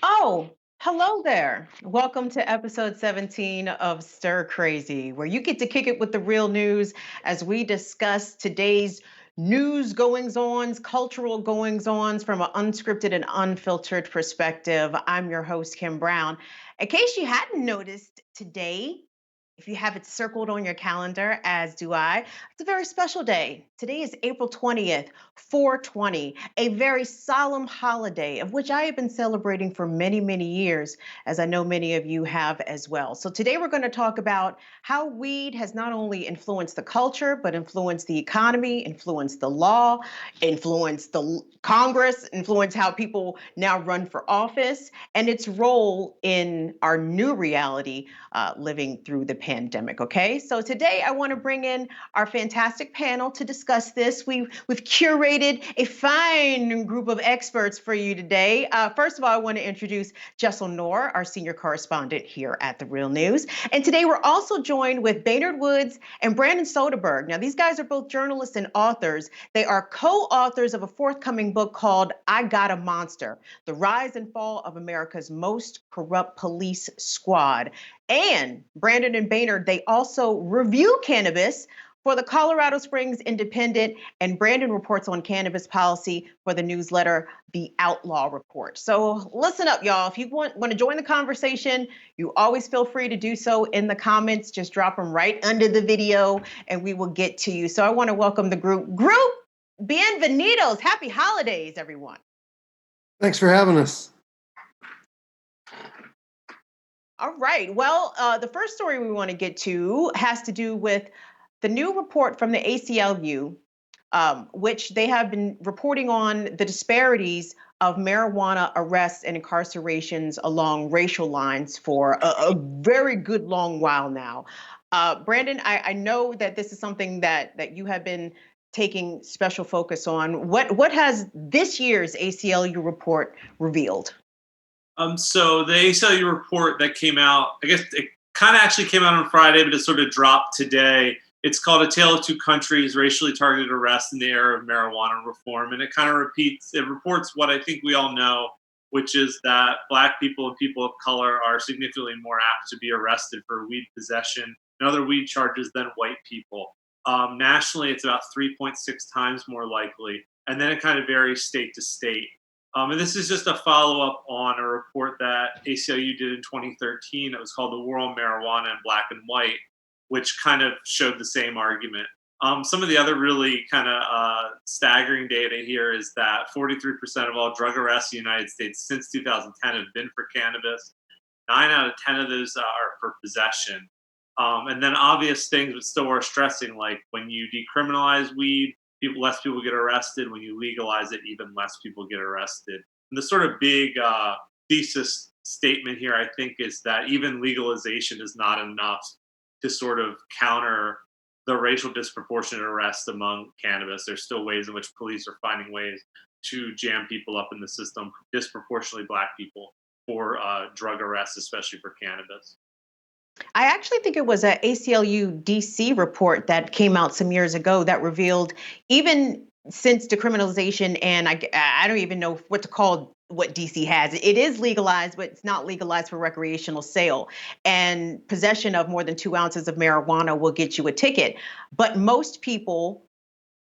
Oh, hello there. Welcome to episode 17 of Stir Crazy, where you get to kick it with the real news as we discuss today's news goings ons, cultural goings ons from an unscripted and unfiltered perspective. I'm your host, Kim Brown. In case you hadn't noticed today, if you have it circled on your calendar, as do I, it's a very special day. Today is April 20th, 420, a very solemn holiday of which I have been celebrating for many, many years, as I know many of you have as well. So today we're going to talk about how weed has not only influenced the culture, but influenced the economy, influenced the law, influenced the Congress, influenced how people now run for office, and its role in our new reality living through the pandemic. Okay, so today I want to bring in our fantastic panel to discuss this. We've curated a fine group of experts for you today. First of all, I want to introduce Jaisal Noor, our senior correspondent here at The Real News. And today we're also joined with Baynard Woods and Brandon Soderberg. Now, these guys are both journalists and authors. They are co-authors of a forthcoming book called I Got a Monster: The Rise and Fall of America's Most Corrupt Police Squad. And Brandon and Baynard, they also review cannabis for the Colorado Springs Independent, and Brandon reports on cannabis policy for the newsletter, The Outlaw Report. So listen up, y'all. If you want to join the conversation, you always feel free to do so in the comments. Just drop them right under the video, and we will get to you. So I want to welcome the group. Bienvenidos. Happy holidays, everyone. Thanks for having us. All right. Well, the first story we want to get to has to do with the new report from the ACLU, which they have been reporting on the disparities of marijuana arrests and incarcerations along racial lines for a very good long while now. Brandon, I know that this is something that you have been taking special focus on. What has this year's ACLU report revealed? So the ACLU report that came out, I guess it kind of actually came out on Friday, but it sort of dropped today. It's called A Tale of Two Countries: Racially Targeted Arrests in the Era of Marijuana Reform. And it kind of reports what I think we all know, which is that Black people and people of color are significantly more apt to be arrested for weed possession and other weed charges than white people. Nationally, it's about 3.6 times more likely. And then it kind of varies state to state. And this is just a follow up on a report that ACLU did in 2013. It was called The War on Marijuana in Black and White, which kind of showed the same argument. Some of the other really kind of staggering data here is that 43% of all drug arrests in the United States since 2010 have been for cannabis. 9 out of 10 of those are for possession. And then obvious things, but still worth stressing, like when you decriminalize weed, less people get arrested. When you legalize it, even less people get arrested. And the sort of big thesis statement here, I think, is that even legalization is not enough to sort of counter the racial disproportionate arrests among cannabis. There's still ways in which police are finding ways to jam people up in the system, disproportionately Black people, for drug arrests, especially for cannabis. I actually think it was a ACLU DC report that came out some years ago that revealed even since decriminalization, and I don't even know what to call what DC has. It is legalized, but it's not legalized for recreational sale. And possession of more than 2 ounces of marijuana will get you a ticket. But most people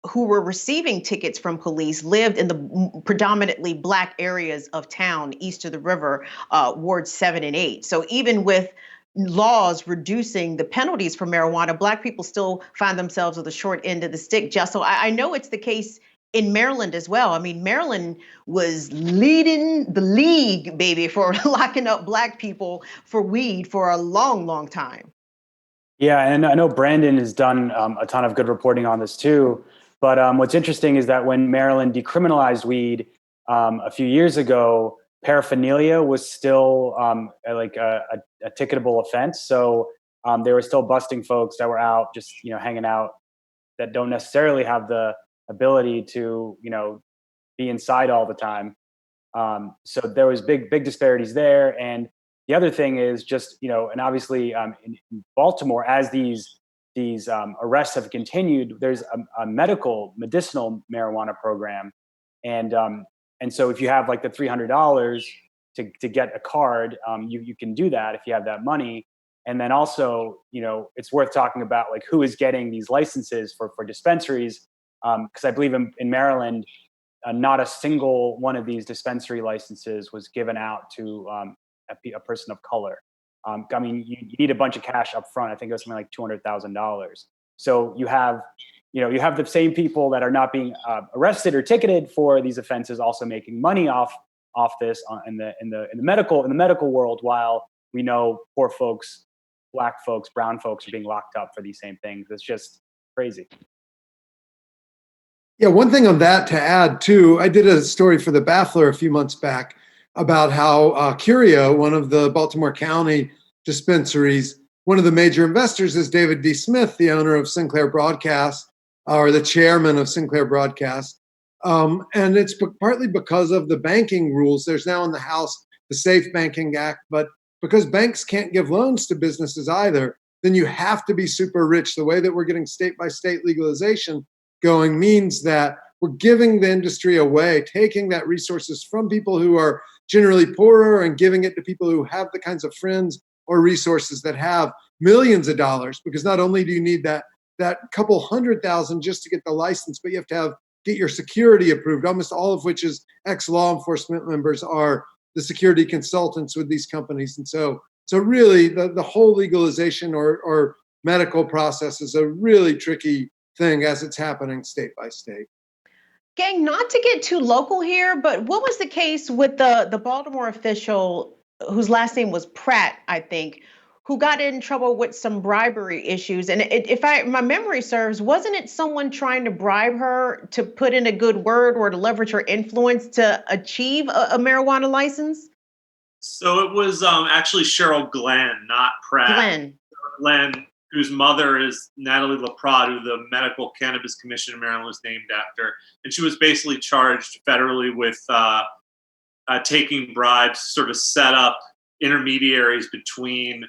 who were receiving tickets from police lived in the predominantly Black areas of town east of the river, wards 7 and 8. So even with laws reducing the penalties for marijuana, Black people still find themselves with the short end of the stick, Jess. So I know it's the case in Maryland as well. I mean, Maryland was leading the league, baby, for locking up Black people for weed for a long, long time. Yeah, and I know Brandon has done a ton of good reporting on this too. But what's interesting is that when Maryland decriminalized weed a few years ago, paraphernalia was still like a ticketable offense. So they were still busting folks that were out just hanging out that don't necessarily have the ability to be inside all the time. So there was big disparities there. And the other thing is just and obviously in Baltimore, as these arrests have continued, there's a medicinal marijuana program, and so if you have like the $300, to get a card, you can do that if you have that money. And then also, it's worth talking about like who is getting these licenses for dispensaries, because I believe in Maryland, not a single one of these dispensary licenses was given out to a person of color. I mean, you need a bunch of cash up front. I think it was something like $200,000. So you have the same people that are not being arrested or ticketed for these offenses also making money off this in the medical world, while we know poor folks, Black folks, brown folks are being locked up for these same things. It's just crazy. Yeah, one thing on that to add too, I did a story for the Baffler a few months back about how Curio, one of the Baltimore County dispensaries, one of the major investors is David D. Smith, the owner of Sinclair Broadcast, or the chairman of Sinclair Broadcast. And it's partly because of the banking rules. There's now in the House the Safe Banking Act, but because banks can't give loans to businesses either, then you have to be super rich. The way that we're getting state by state legalization going means that we're giving the industry away, taking that resources from people who are generally poorer and giving it to people who have the kinds of friends or resources that have millions of dollars. Because not only do you need that couple $100,000 just to get the license, but you have to get your security approved, almost all of which is ex-law enforcement members are the security consultants with these companies. And so really the whole legalization or medical process is a really tricky thing as it's happening state by state. Gang, not to get too local here, but what was the case with the Baltimore official whose last name was Pratt, I think, who got in trouble with some bribery issues? And my memory serves, wasn't it someone trying to bribe her to put in a good word or to leverage her influence to achieve a marijuana license? So it was actually Cheryl Glenn, not Pratt. Glenn, whose mother is Natalie LaPrade, who the Medical Cannabis Commission in Maryland was named after. And she was basically charged federally with taking bribes, sort of set up intermediaries between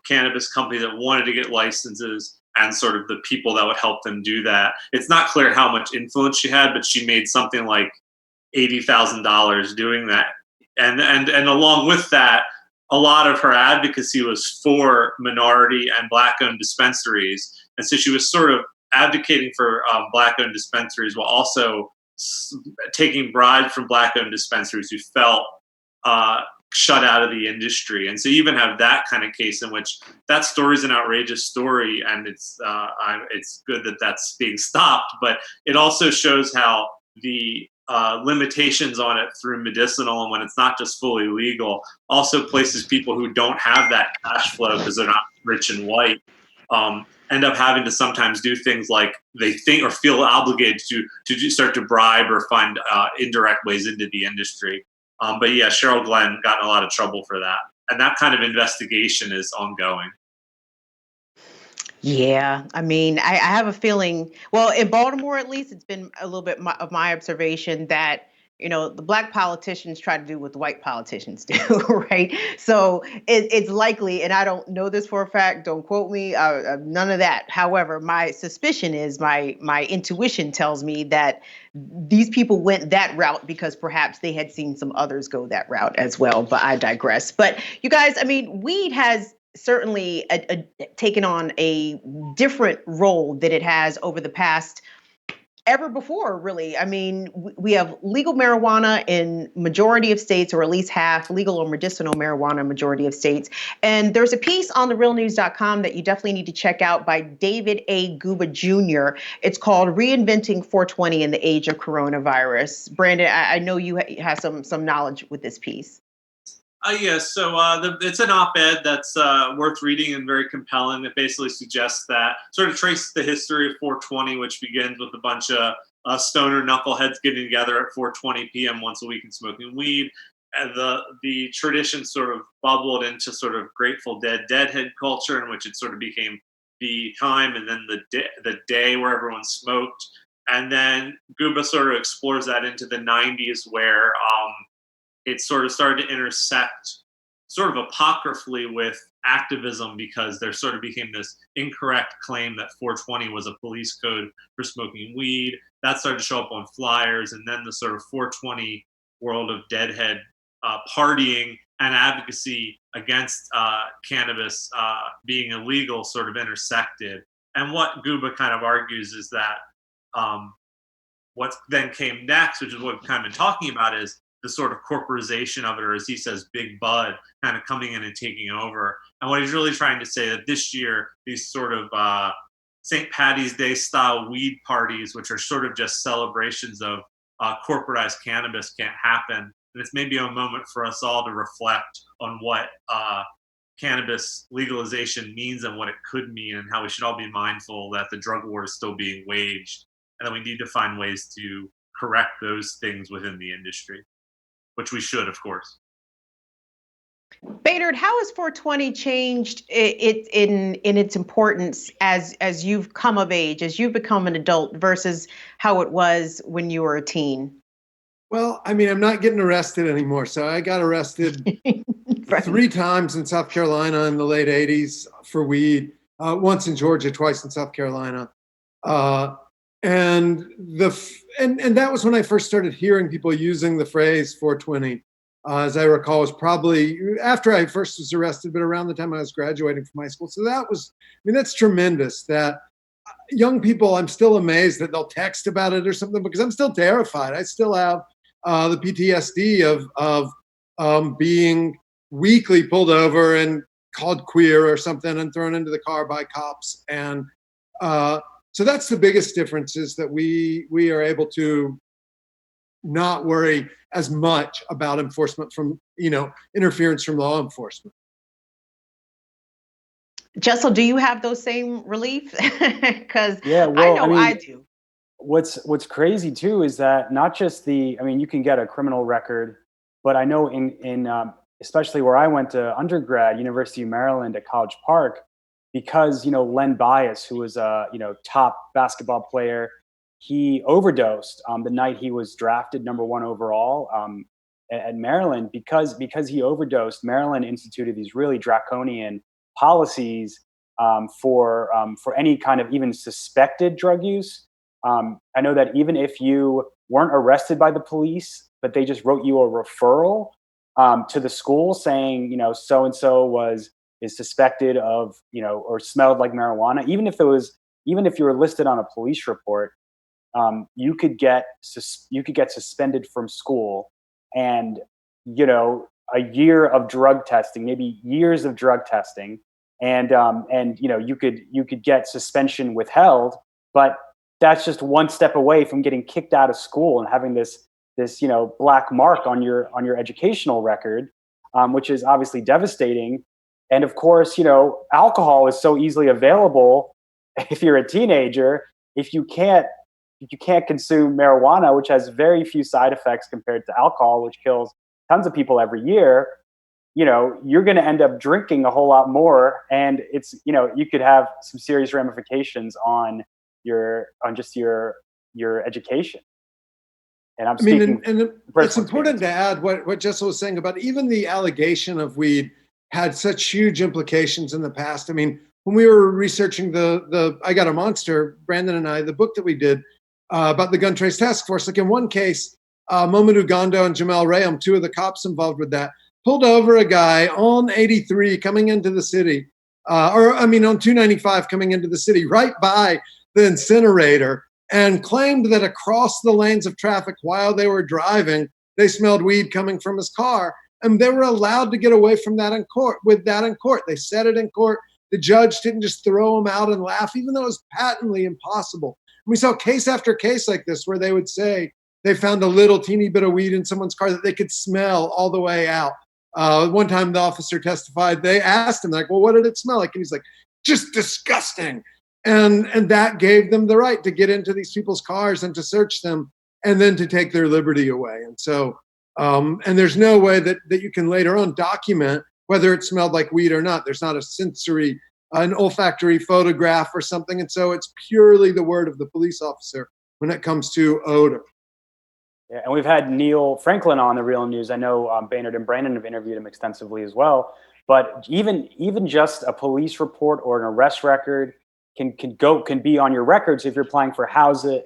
cannabis companies that wanted to get licenses and sort of the people that would help them do that. It's not clear how much influence she had, but she made something like $80,000 doing that. And along with that, a lot of her advocacy was for minority and Black-owned dispensaries. And so she was sort of advocating for Black-owned dispensaries while also taking bribes from Black-owned dispensaries who felt shut out of the industry. And so you even have that kind of case in which that story is an outrageous story, and it's good that that's being stopped. But it also shows how the limitations on it through medicinal, and when it's not just fully legal, also places people who don't have that cash flow because they're not rich and white end up having to sometimes do things like they think or feel obligated to start to bribe or find indirect ways into the industry. But yeah, Cheryl Glenn got in a lot of trouble for that, and that kind of investigation is ongoing. Yeah, I mean, I have a feeling, well, in Baltimore at least, it's been a little bit of my observation that, the Black politicians try to do what the white politicians do, right? So it's likely, and I don't know this for a fact, don't quote me, none of that. However, my suspicion is, my intuition tells me that these people went that route because perhaps they had seen some others go that route as well, but I digress. But you guys, I mean, weed has certainly taken on a different role that it has over the past ever before, really. I mean, we have legal marijuana in majority of states, or at least half legal or medicinal marijuana in majority of states. And there's a piece on therealnews.com that you definitely need to check out by David A. Guba Jr. It's called Reinventing 420 in the Age of Coronavirus. Brandon, I know you have some knowledge with this piece. Yes, so it's an op-ed that's worth reading and very compelling. It basically suggests that, sort of traces the history of 420, which begins with a bunch of stoner knuckleheads getting together at 4:20 p.m. once a week and smoking weed. And the tradition sort of bubbled into sort of Grateful Dead deadhead culture, in which it sort of became the time and then the day where everyone smoked. And then Guba sort of explores that into the 90s, where it sort of started to intersect sort of apocryphally with activism, because there sort of became this incorrect claim that 420 was a police code for smoking weed. That started to show up on flyers, and then the sort of 420 world of deadhead partying and advocacy against cannabis being illegal sort of intersected. And what Guba kind of argues is that what then came next, which is what we've kind of been talking about, is the sort of corporatization of it, or as he says, Big Bud kind of coming in and taking over. And what he's really trying to say that this year, these sort of St. Patty's Day style weed parties, which are sort of just celebrations of corporatized cannabis, can't happen. And it's maybe a moment for us all to reflect on what cannabis legalization means and what it could mean, and how we should all be mindful that the drug war is still being waged, and that we need to find ways to correct those things within the industry, which we should, of course. Baynard, how has 420 changed in its importance as you've come of age, as you've become an adult, versus how it was when you were a teen? Well, I mean, I'm not getting arrested anymore. So I got arrested Right. 3 times in South Carolina in the late 80s for weed, once in Georgia, twice in South Carolina. And that was when I first started hearing people using the phrase 420. As I recall, was probably after I first was arrested, but around the time I was graduating from high school. So that's tremendous that young people, I'm still amazed that they'll text about it or something, because I'm still terrified. I still have the PTSD of being weekly pulled over and called queer or something and thrown into the car by cops. And so that's the biggest difference, is that we are able to not worry as much about enforcement from, interference from law enforcement. Jaisal, do you have those same relief? Because Yeah, well, I know I do. What's crazy too is that not just you can get a criminal record, but I know in especially where I went to undergrad, University of Maryland at College Park, because Len Bias, who was a top basketball player, he overdosed the night he was drafted #1 overall at Maryland. Because he overdosed, Maryland instituted these really draconian policies for any kind of even suspected drug use. I know that even if you weren't arrested by the police, but they just wrote you a referral to the school saying, so and so is suspected of, or smelled like marijuana, even if you were listed on a police report, you could get suspended from school, and a year of drug testing, maybe years of drug testing, and you could get suspension withheld. But that's just one step away from getting kicked out of school and having this black mark on your educational record, which is obviously devastating. And of course, alcohol is so easily available if you're a teenager. If you can't consume marijuana, which has very few side effects compared to alcohol, which kills tons of people every year, you're going to end up drinking a whole lot more, and it's you could have some serious ramifications on your education. And I'm speaking. And it's important to add what Jaisal was saying about even the allegation of weed had such huge implications in the past. I mean, when we were researching the I Got a Monster, Brandon and I, the book that we did about the Gun Trace Task Force, like in one case, Mamadou Gondo and Jamel Rayam, 2 of the cops involved with that, pulled over a guy on 83 coming into the city, on 295 coming into the city, right by the incinerator, and claimed that across the lanes of traffic while they were driving, they smelled weed coming from his car. And they were allowed to get away from that in court. They said it in court. The judge didn't just throw them out and laugh, even though it was patently impossible. We saw case after case like this where they would say they found a little teeny bit of weed in someone's car that they could smell all the way out. One time the officer testified, they asked him, like, well, what did it smell like? And he's like, just disgusting. And that gave them the right to get into these people's cars and to search them and then to take their liberty away. And so, and there's no way that you can later on document whether it smelled like weed or not. There's not an olfactory photograph or something. And so it's purely the word of the police officer when it comes to odor. Yeah, and we've had Neil Franklin on The Real News. I know Baynard and Brandon have interviewed him extensively as well. But even just a police report or an arrest record can be on your records if you're applying for housing,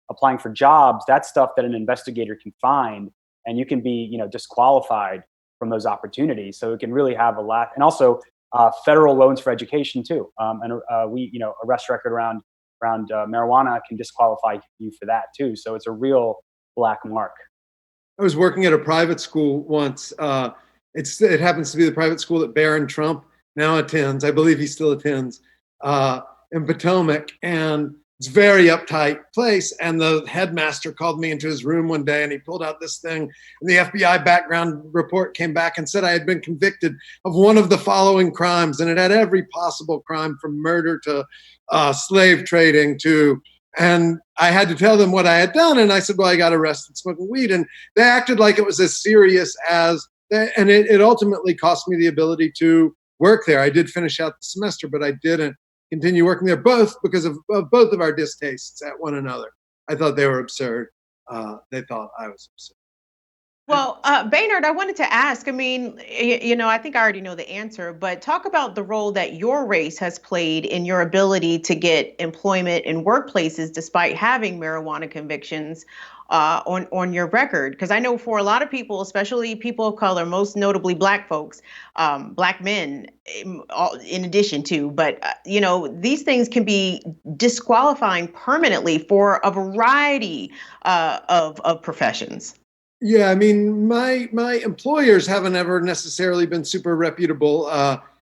applying for jobs. That's stuff that an investigator can find. and you can be, disqualified from those opportunities. So it can really have a lot, and also federal loans for education too. Arrest record around marijuana can disqualify you for that too. So it's a real black mark. I was working at a private school once. It happens to be the private school that Barron Trump now attends. I believe he still attends in Potomac, and it's a very uptight place. And the headmaster called me into his room one day, and he pulled out this thing. And the FBI background report came back and said I had been convicted of one of the following crimes, and it had every possible crime from murder to slave trading to. And I had to tell them what I had done. And I said, well, I got arrested smoking weed. And they acted like it was as serious as that. And it ultimately cost me the ability to work there. I did finish out the semester, but I didn't continue working there, both because of both of our distastes at one another. I thought they were absurd. They thought I was absurd. Well, Baynard, I wanted to ask, I mean, I think I already know the answer, but talk about the role that your race has played in your ability to get employment in workplaces despite having marijuana convictions on your record. Because I know for a lot of people, especially people of color, most notably Black folks, Black men in addition to, but, these things can be disqualifying permanently for a variety of professions. Yeah, I mean, my employers haven't ever necessarily been super reputable,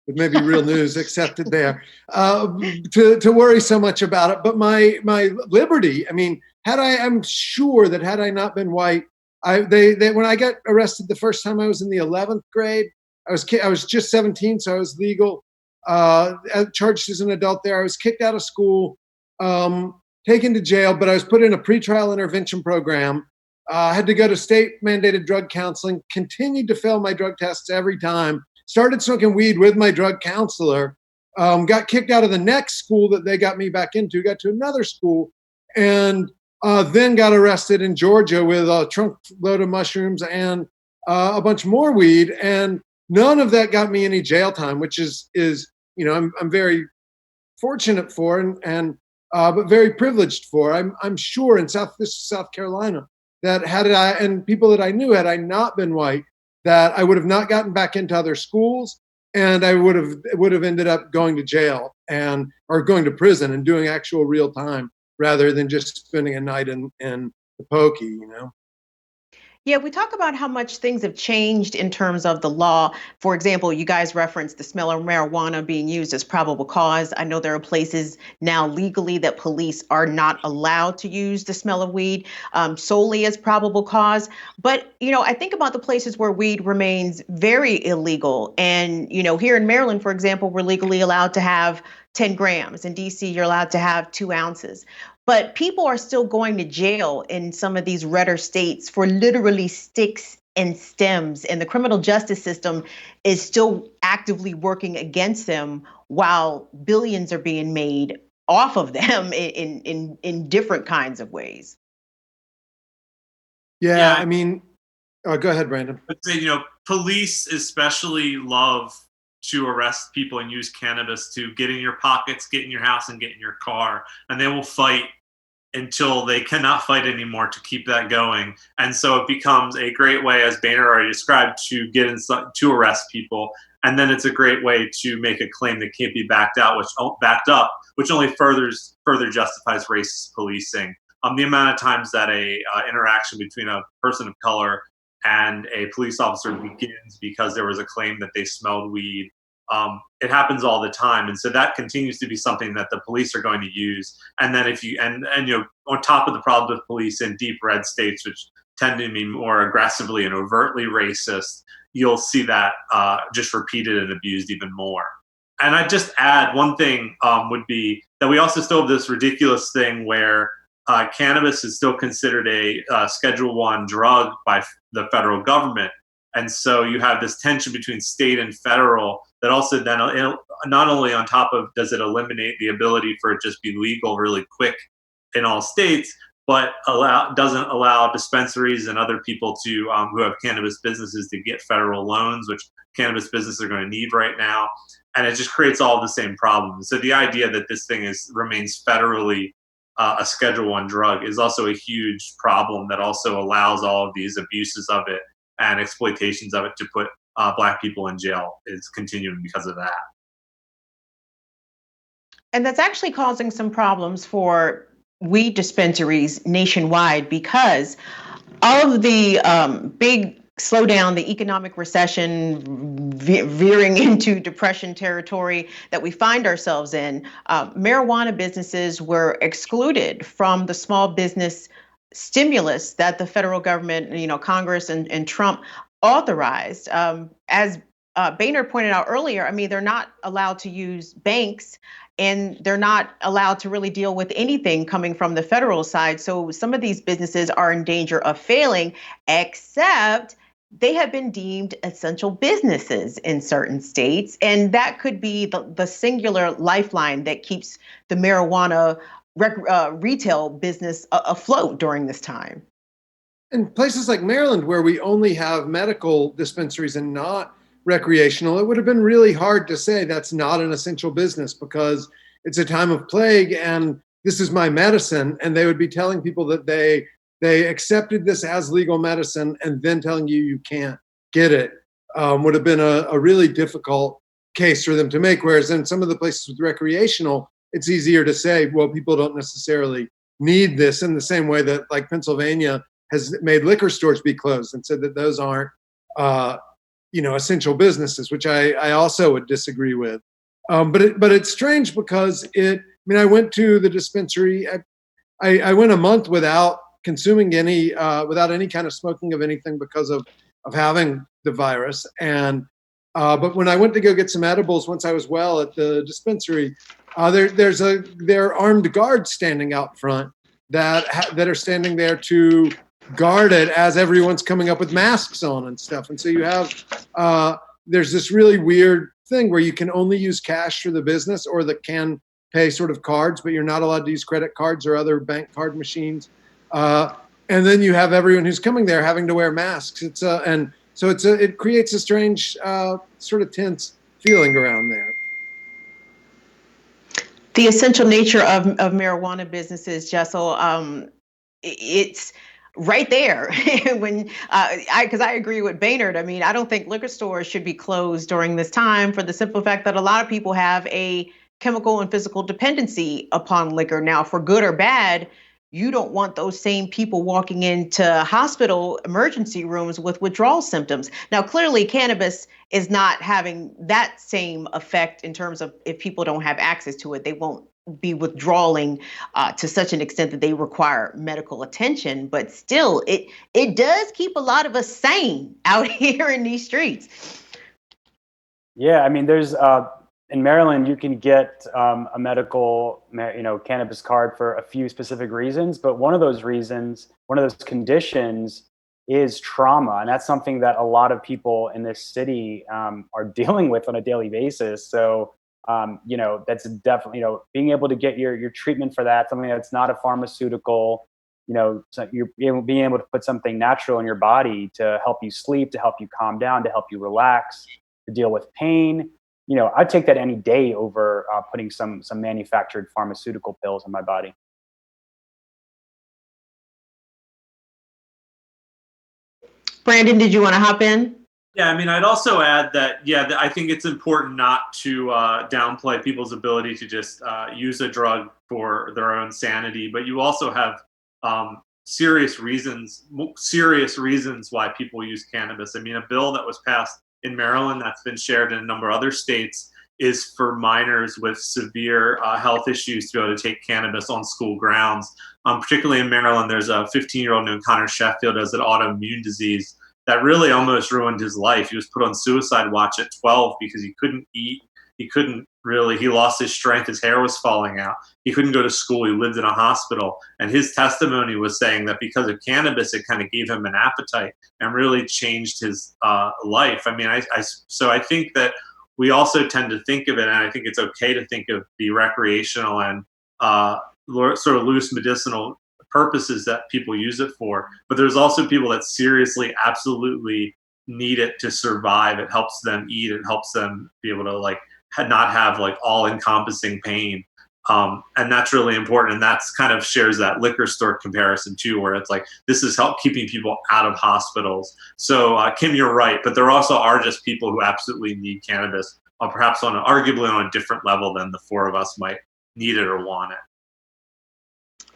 with maybe real news accepted there, to worry so much about it. But my liberty, I mean, I'm sure that had I not been white, when I got arrested the first time, I was in the 11th grade. I was just 17, so I was legal, charged as an adult there. I was kicked out of school, taken to jail, but I was put in a pretrial intervention program. Had to go to state-mandated drug counseling, continued to fail my drug tests every time, started smoking weed with my drug counselor, got kicked out of the next school that they got me back into, got to another school, and then got arrested in Georgia with a trunk load of mushrooms and a bunch more weed. And none of that got me any jail time, which is I'm very fortunate for and but very privileged for. I'm sure in South Carolina, that and people that I knew, had I not been white, that I would have not gotten back into other schools, and I would have ended up going to jail or going to prison and doing actual real time rather than just spending a night in the pokey, Yeah, we talk about how much things have changed in terms of the law. For example, you guys referenced the smell of marijuana being used as probable cause. I know there are places now legally that police are not allowed to use the smell of weed solely as probable cause. But, I think about the places where weed remains very illegal. And, here in Maryland, for example, we're legally allowed to have 10 grams. In DC, you're allowed to have 2 ounces. But people are still going to jail in some of these redder states for literally sticks and stems. And the criminal justice system is still actively working against them while billions are being made off of them in different kinds of ways. Yeah, I mean, go ahead, Brandon. I'd say, police especially love to arrest people and use cannabis to get in your pockets, get in your house, and get in your car. And they will fight until they cannot fight anymore to keep that going. And so it becomes a great way, as Baynard already described, to get to arrest people. And then it's a great way to make a claim that can't be backed up, which only further justifies racist policing. The amount of times that a interaction between a person of color and a police officer begins because there was a claim that they smelled weed. It happens all the time, and so that continues to be something that the police are going to use. And then on top of the problem with police in deep red states, which tend to be more aggressively and overtly racist, you'll see that just repeated and abused even more. And I'd just add one thing would be that we also still have this ridiculous thing where cannabis is still considered a Schedule I drug by the federal government. And so you have this tension between state and federal that also then not only on top of does it eliminate the ability for it just be legal really quick in all states, but doesn't allow dispensaries and other people to who have cannabis businesses to get federal loans, which cannabis businesses are going to need right now. And it just creates all the same problems. So the idea that this thing remains federally a Schedule 1 drug is also a huge problem that also allows all of these abuses of it and exploitations of it to put Black people in jail is continuing because of that. And that's actually causing some problems for weed dispensaries nationwide because of the big slowdown, the economic recession veering into depression territory that we find ourselves in. Marijuana businesses were excluded from the small business stimulus that the federal government, Congress and Trump authorized. As Baynard pointed out earlier, I mean, they're not allowed to use banks and they're not allowed to really deal with anything coming from the federal side. So some of these businesses are in danger of failing, except they have been deemed essential businesses in certain states. And that could be the singular lifeline that keeps the marijuana retail business afloat during this time. In places like Maryland, where we only have medical dispensaries and not recreational, it would have been really hard to say that's not an essential business because it's a time of plague and this is my medicine. And they would be telling people that they accepted this as legal medicine and then telling you can't get it would have been a really difficult case for them to make. Whereas in some of the places with recreational, it's easier to say, well, people don't necessarily need this, in the same way that like Pennsylvania has made liquor stores be closed and said that those aren't essential businesses, which I also would disagree with. But it's strange because I went to the dispensary. I went a month without consuming without any kind of smoking of anything because of having the virus. And but when I went to go get some edibles, once I was well at the dispensary, there are armed guards standing out front that are standing there to guard it as everyone's coming up with masks on and stuff. And so you have there's this really weird thing where you can only use cash for the business or the can pay sort of cards, but you're not allowed to use credit cards or other bank card machines. And then you have everyone who's coming there having to wear masks. It creates a strange sort of tense feeling around there. The essential nature of marijuana businesses, Jaisal, it's right there. Because I agree with Baynard. I mean, I don't think liquor stores should be closed during this time for the simple fact that a lot of people have a chemical and physical dependency upon liquor. Now, for good or bad, you don't want those same people walking into hospital emergency rooms with withdrawal symptoms. Now, clearly, cannabis is not having that same effect in terms of if people don't have access to it, they won't be withdrawing to such an extent that they require medical attention. But still, it does keep a lot of us sane out here in these streets. Yeah, I mean, there's in Maryland, you can get a medical, cannabis card for a few specific reasons. But one of those conditions is trauma. And that's something that a lot of people in this city are dealing with on a daily basis. So, that's definitely, being able to get your treatment for that, something that's not a pharmaceutical, so you're being able to put something natural in your body to help you sleep, to help you calm down, to help you relax, to deal with pain. I'd take that any day over putting some manufactured pharmaceutical pills in my body. Brandon, did you want to hop in? Yeah, I mean, I'd also add that, I think it's important not to downplay people's ability to just use a drug for their own sanity, but you also have serious reasons why people use cannabis. I mean, a bill that was passed in Maryland that's been shared in a number of other states is for minors with severe health issues to be able to take cannabis on school grounds. Particularly in Maryland, there's a 15-year-old named Connor Sheffield who has an autoimmune disease that really almost ruined his life. He was put on suicide watch at 12 because he couldn't eat. He lost his strength. His hair was falling out. He couldn't go to school. He lived in a hospital. And his testimony was saying that because of cannabis, it kind of gave him an appetite and really changed his life. I mean, so I think that we also tend to think of it, and I think it's okay to think of the recreational and sort of loose medicinal purposes that people use it for. But there's also people that seriously, absolutely need it to survive. It helps them eat. It helps them be able to not have all-encompassing pain. And that's really important. And that's kind of shares that liquor store comparison too, where it's like, this is help keeping people out of hospitals. So Kim, you're right, but there also are just people who absolutely need cannabis, perhaps arguably on a different level than the four of us might need it or want it.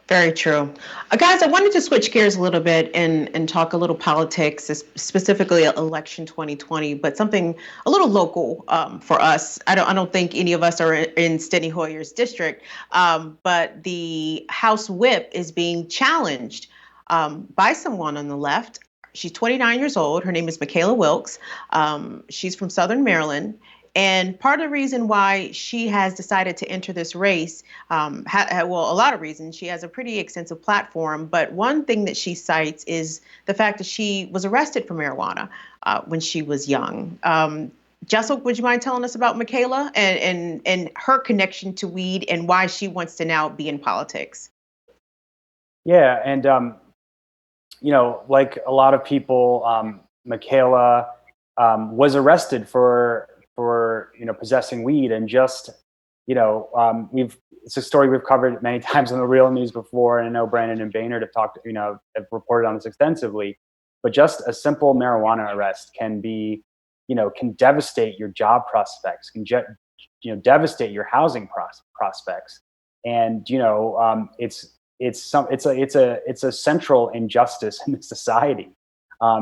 Very true. Guys, I wanted to switch gears a little bit and talk a little politics, specifically election 2020, but something a little local for us. I don't think any of us are in Steny Hoyer's district, but the House Whip is being challenged by someone on the left. She's 29 years old. Her name is Michaela Wilks. She's from Southern Maryland. And part of the reason why she has decided to enter this race, well, a lot of reasons. She has a pretty extensive platform, but one thing that she cites is the fact that she was arrested for marijuana when she was young. Jaisal, would you mind telling us about Michaela and her connection to weed and why she wants to now be in politics? Yeah, and like a lot of people, Michaela was arrested for possessing weed, and just it's a story we've covered many times on the Real News before, and I know Brandon and Baynard have reported on this extensively. But just a simple marijuana arrest can devastate your job prospects, can devastate your housing prospects, and it's a central injustice in society.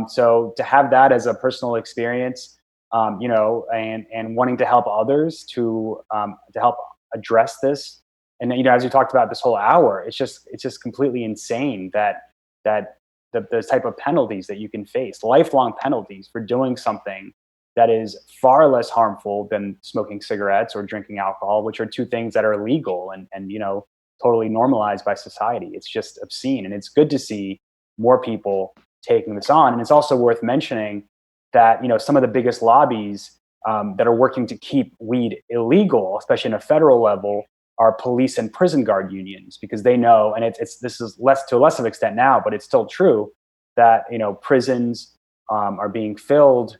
So to have that as a personal experience, and wanting to help others to help address this, and as you talked about this whole hour, it's just completely insane that the type of penalties that you can face, lifelong penalties for doing something that is far less harmful than smoking cigarettes or drinking alcohol, which are two things that are illegal and totally normalized by society. It's just obscene, and it's good to see more people taking this on. And it's also worth mentioning that some of the biggest lobbies that are working to keep weed illegal, especially in a federal level, are police and prison guard unions, because they know, and this is to a less of an extent now, but it's still true that prisons are being filled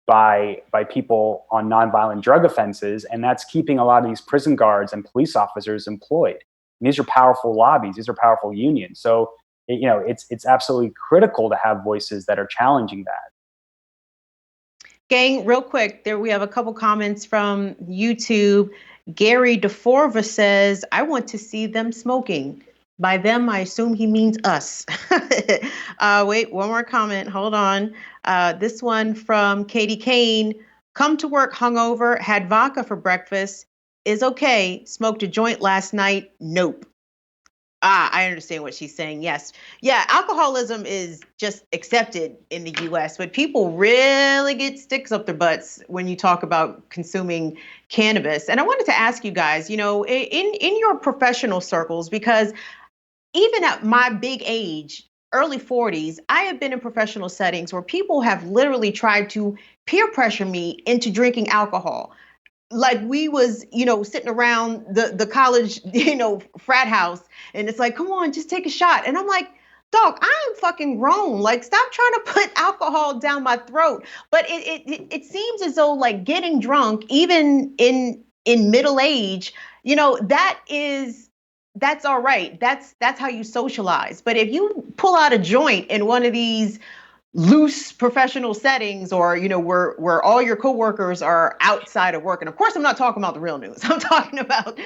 by people on nonviolent drug offenses, and that's keeping a lot of these prison guards and police officers employed. And these are powerful lobbies; these are powerful unions. So it's absolutely critical to have voices that are challenging that. Gang, real quick, we have a couple comments from YouTube. Gary DeForva says, I want to see them smoking. By them, I assume he means us. Wait, one more comment. Hold on. This one from Katie Kane. Come to work hungover, had vodka for breakfast. Is okay. Smoked a joint last night. Nope. I understand what she's saying. Yes. Yeah, alcoholism is just accepted in the US, but people really get sticks up their butts when you talk about consuming cannabis. And I wanted to ask you guys, in your professional circles, because even at my big age, early 40s, I have been in professional settings where people have literally tried to peer pressure me into drinking alcohol. Like we was, sitting around the college, frat house, and it's like, come on, just take a shot. And I'm like, dog, I am fucking grown. Like, stop trying to put alcohol down my throat. But it seems as though like getting drunk, even in middle age, that's all right. That's how you socialize. But if you pull out a joint in one of these loose professional settings, or where all your coworkers are outside of work, and of course I'm not talking about the Real News, I'm talking about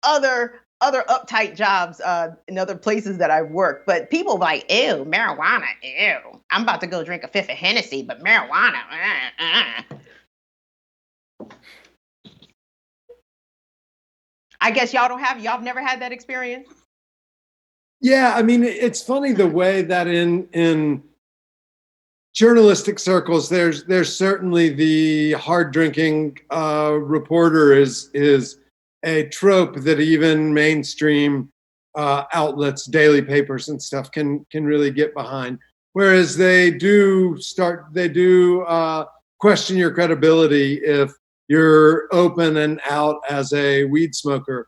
other uptight jobs in other places that I've worked. But people like, ew, marijuana, ew, I'm about to go drink a fifth of Hennessy, but marijuana, I guess y'all never had that experience? Yeah, I mean, it's funny the way that in journalistic circles, there's certainly the hard drinking reporter is a trope that even mainstream outlets, daily papers and stuff can really get behind. Whereas they do question your credibility if you're open and out as a weed smoker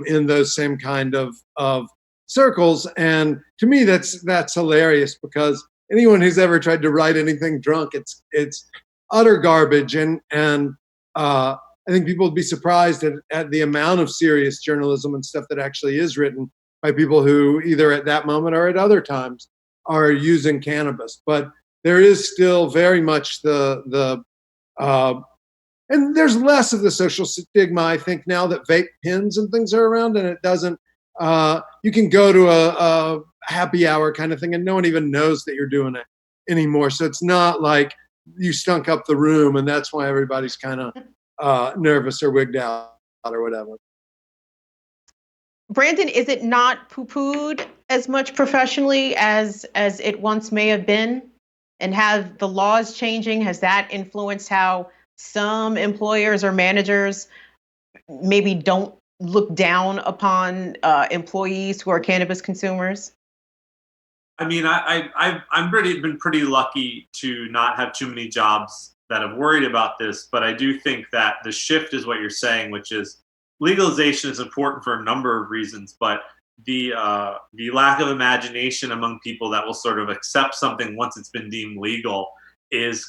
in those same kind of circles. And to me, that's hilarious, because anyone who's ever tried to write anything drunk, it's utter garbage. And I think people would be surprised at the amount of serious journalism and stuff that actually is written by people who either at that moment or at other times are using cannabis. But there is still very much and there's less of the social stigma, I think, now that vape pens and things are around, and it doesn't, you can go to a happy hour kind of thing and no one even knows that you're doing it anymore. So it's not like you stunk up the room and that's why everybody's kind of nervous or wigged out or whatever. Brandon, is it not poo-pooed as much professionally as it once may have been? And have the laws changing, has that influenced how some employers or managers maybe don't look down upon employees who are cannabis consumers? I mean, I'm been pretty lucky to not have too many jobs that have worried about this, but I do think that the shift is what you're saying, which is legalization is important for a number of reasons, but the lack of imagination among people that will sort of accept something once it's been deemed legal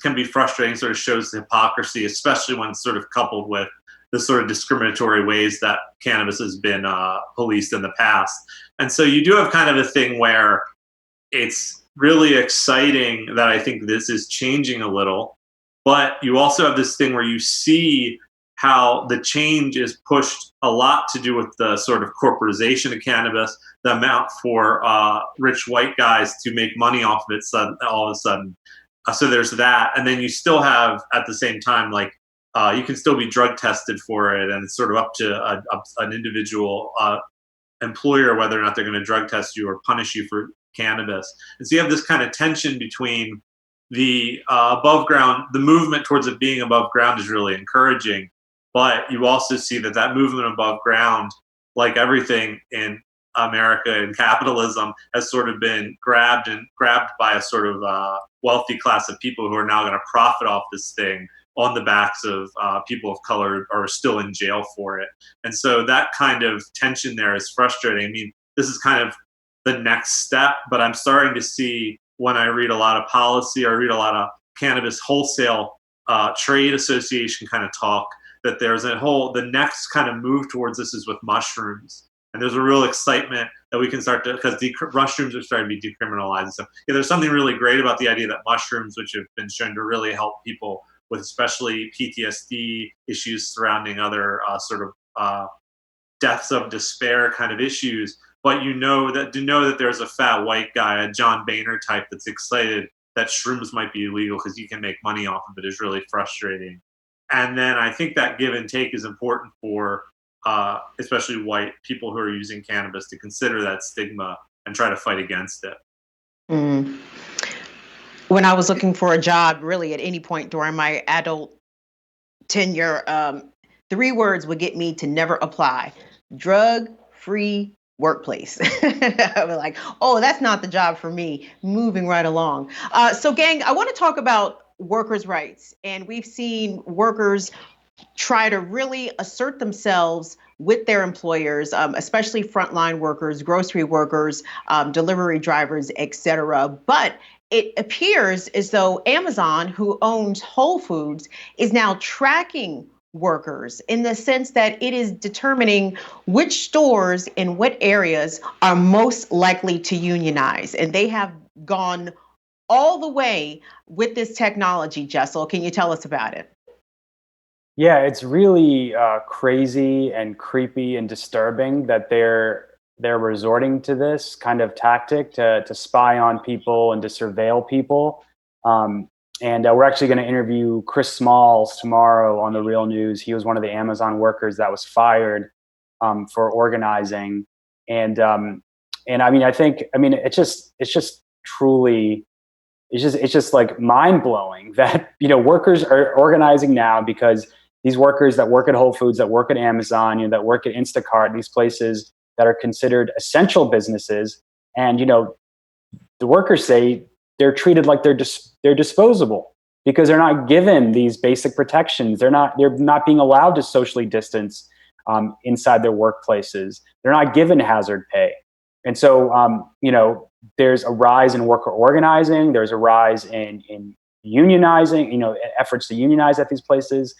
can be frustrating. Sort of shows the hypocrisy, especially when it's sort of coupled with the sort of discriminatory ways that cannabis has been policed in the past. And so you do have kind of a thing where it's really exciting that I think this is changing a little, but you also have this thing where you see how the change is pushed a lot to do with the sort of corporatization of cannabis, the amount for rich white guys to make money off of it all of a sudden. So there's that. And then you still have, at the same time, like you can still be drug tested for it, and it's sort of up to an individual employer whether or not they're going to drug test you or punish you for cannabis. And so you have this kind of tension between the above ground, the movement towards it being above ground is really encouraging. But you also see that movement above ground, like everything in America and capitalism, has sort of been grabbed by a sort of wealthy class of people who are now going to profit off this thing on the backs of people of color are still in jail for it. And so that kind of tension there is frustrating. I mean, this is kind of the next step, but I'm starting to see, when I read a lot of policy, or I read a lot of cannabis wholesale trade association kind of talk, that there's the next kind of move towards this is with mushrooms. And there's a real excitement that we can start to, because mushrooms are starting to be decriminalized. So yeah, there's something really great about the idea that mushrooms, which have been shown to really help people with especially PTSD issues surrounding other sort of deaths of despair kind of issues. But to know that there's a fat white guy, a John Baynard type, that's excited that shrooms might be illegal because you can make money off of it is really frustrating. And then I think that give and take is important for especially white people who are using cannabis to consider that stigma and try to fight against it. Mm. When I was looking for a job, really at any point during my adult tenure, 3 words would get me to never apply: drug-free workplace. I was like, oh, that's not the job for me. Moving right along. So gang, I want to talk about workers' rights. And we've seen workers try to really assert themselves with their employers, especially frontline workers, grocery workers, delivery drivers, etc. But it appears as though Amazon, who owns Whole Foods, is now tracking workers in the sense that it is determining which stores in what areas are most likely to unionize. And they have gone all the way with this technology. Jaisal, can you tell us about it? Yeah, it's really crazy and creepy and disturbing that they're resorting to this kind of tactic to spy on people and to surveil people. And we're actually going to interview Chris Smalls tomorrow on The Real News. He was one of the Amazon workers that was fired for organizing. And I mean, it's just truly, it's just like mind blowing that, workers are organizing now because these workers that work at Whole Foods, that work at Amazon, that work at Instacart, these places that are considered essential businesses, and the workers say they're treated like they're disposable because they're not given these basic protections. They're not being allowed to socially distance inside their workplaces. They're not given hazard pay, and so there's a rise in worker organizing. There's a rise in unionizing. Efforts to unionize at these places.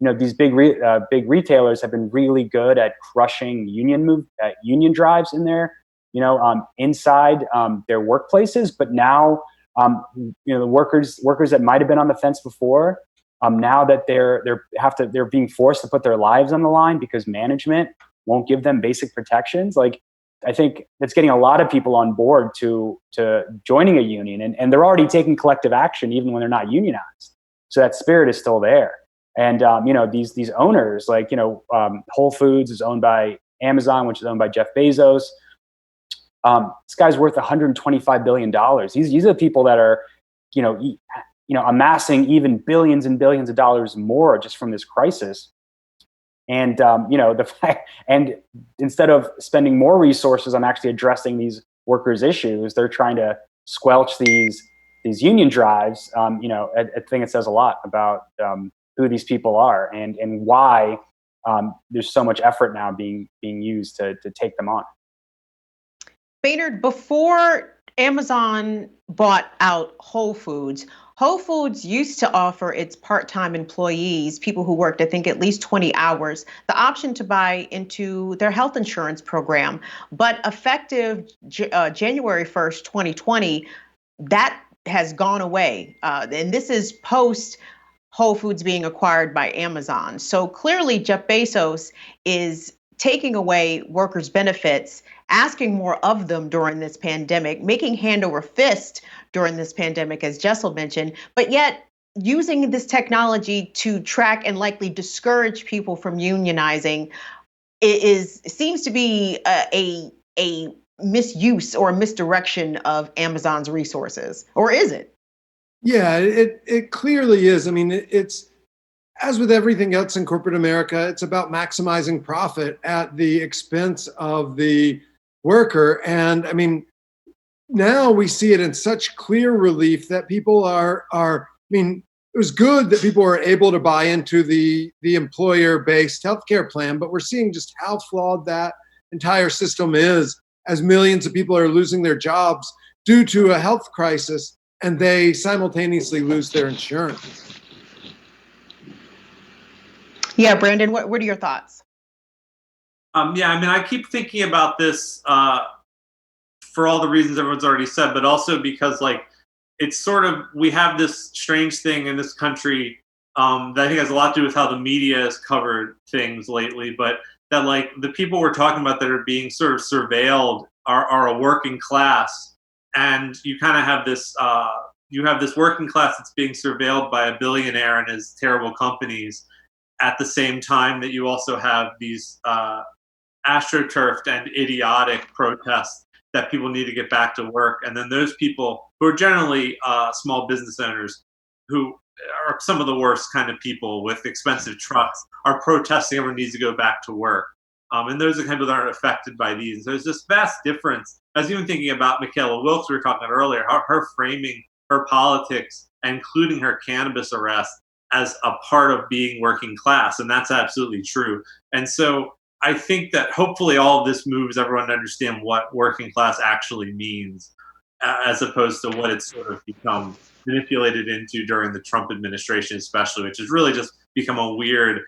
these big retailers have been really good at crushing union drives in their, inside their workplaces. But now, the workers that might have been on the fence before, now that they're being forced to put their lives on the line because management won't give them basic protections. Like, I think that's getting a lot of people on board to joining a union, and they're already taking collective action even when they're not unionized. So that spirit is still there. And these owners, like Whole Foods is owned by Amazon, which is owned by Jeff Bezos. This guy's worth $125 billion. These are the people that are, amassing even billions and billions of dollars more just from this crisis. And and instead of spending more resources on actually addressing these workers' issues, they're trying to squelch these union drives. I think it says a lot about who these people are and why there's so much effort now being used to take them on. Baynard, before Amazon bought out Whole Foods used to offer its part-time employees, people who worked, I think, at least 20 hours, the option to buy into their health insurance program. But effective January 1st, 2020, that has gone away. And this is post Whole Foods being acquired by Amazon. So clearly, Jeff Bezos is taking away workers' benefits, asking more of them during this pandemic, making hand over fist during this pandemic, as Jaisal mentioned, but yet using this technology to track and likely discourage people from unionizing seems to be a misuse or a misdirection of Amazon's resources, or is it? Yeah, it clearly is. I mean, it's, as with everything else in corporate America, it's about maximizing profit at the expense of the worker. And I mean, now we see it in such clear relief that people it was good that people were able to buy into the employer-based healthcare plan, but we're seeing just how flawed that entire system is as millions of people are losing their jobs due to a health crisis, and they simultaneously lose their insurance. Yeah, Brandon, what are your thoughts? I keep thinking about this for all the reasons everyone's already said, but also because it's sort of, we have this strange thing in this country that I think has a lot to do with how the media has covered things lately, but that the people we're talking about that are being sort of surveilled are a working class, and you kind of have this working class that's being surveilled by a billionaire and his terrible companies, at the same time that you also have these astroturfed and idiotic protests that people need to get back to work. And then those people who are generally small business owners, who are some of the worst kind of people with expensive trucks, are protesting everyone needs to go back to work. And those are the kind of people that aren't affected by these. There's this vast difference. I was even thinking about Michaela Wilks, we were talking about earlier, how her framing her politics, including her cannabis arrest, as a part of being working class. And that's absolutely true. And so I think that hopefully all of this moves everyone to understand what working class actually means, as opposed to what it's sort of become manipulated into during the Trump administration, especially, which has really just become a weird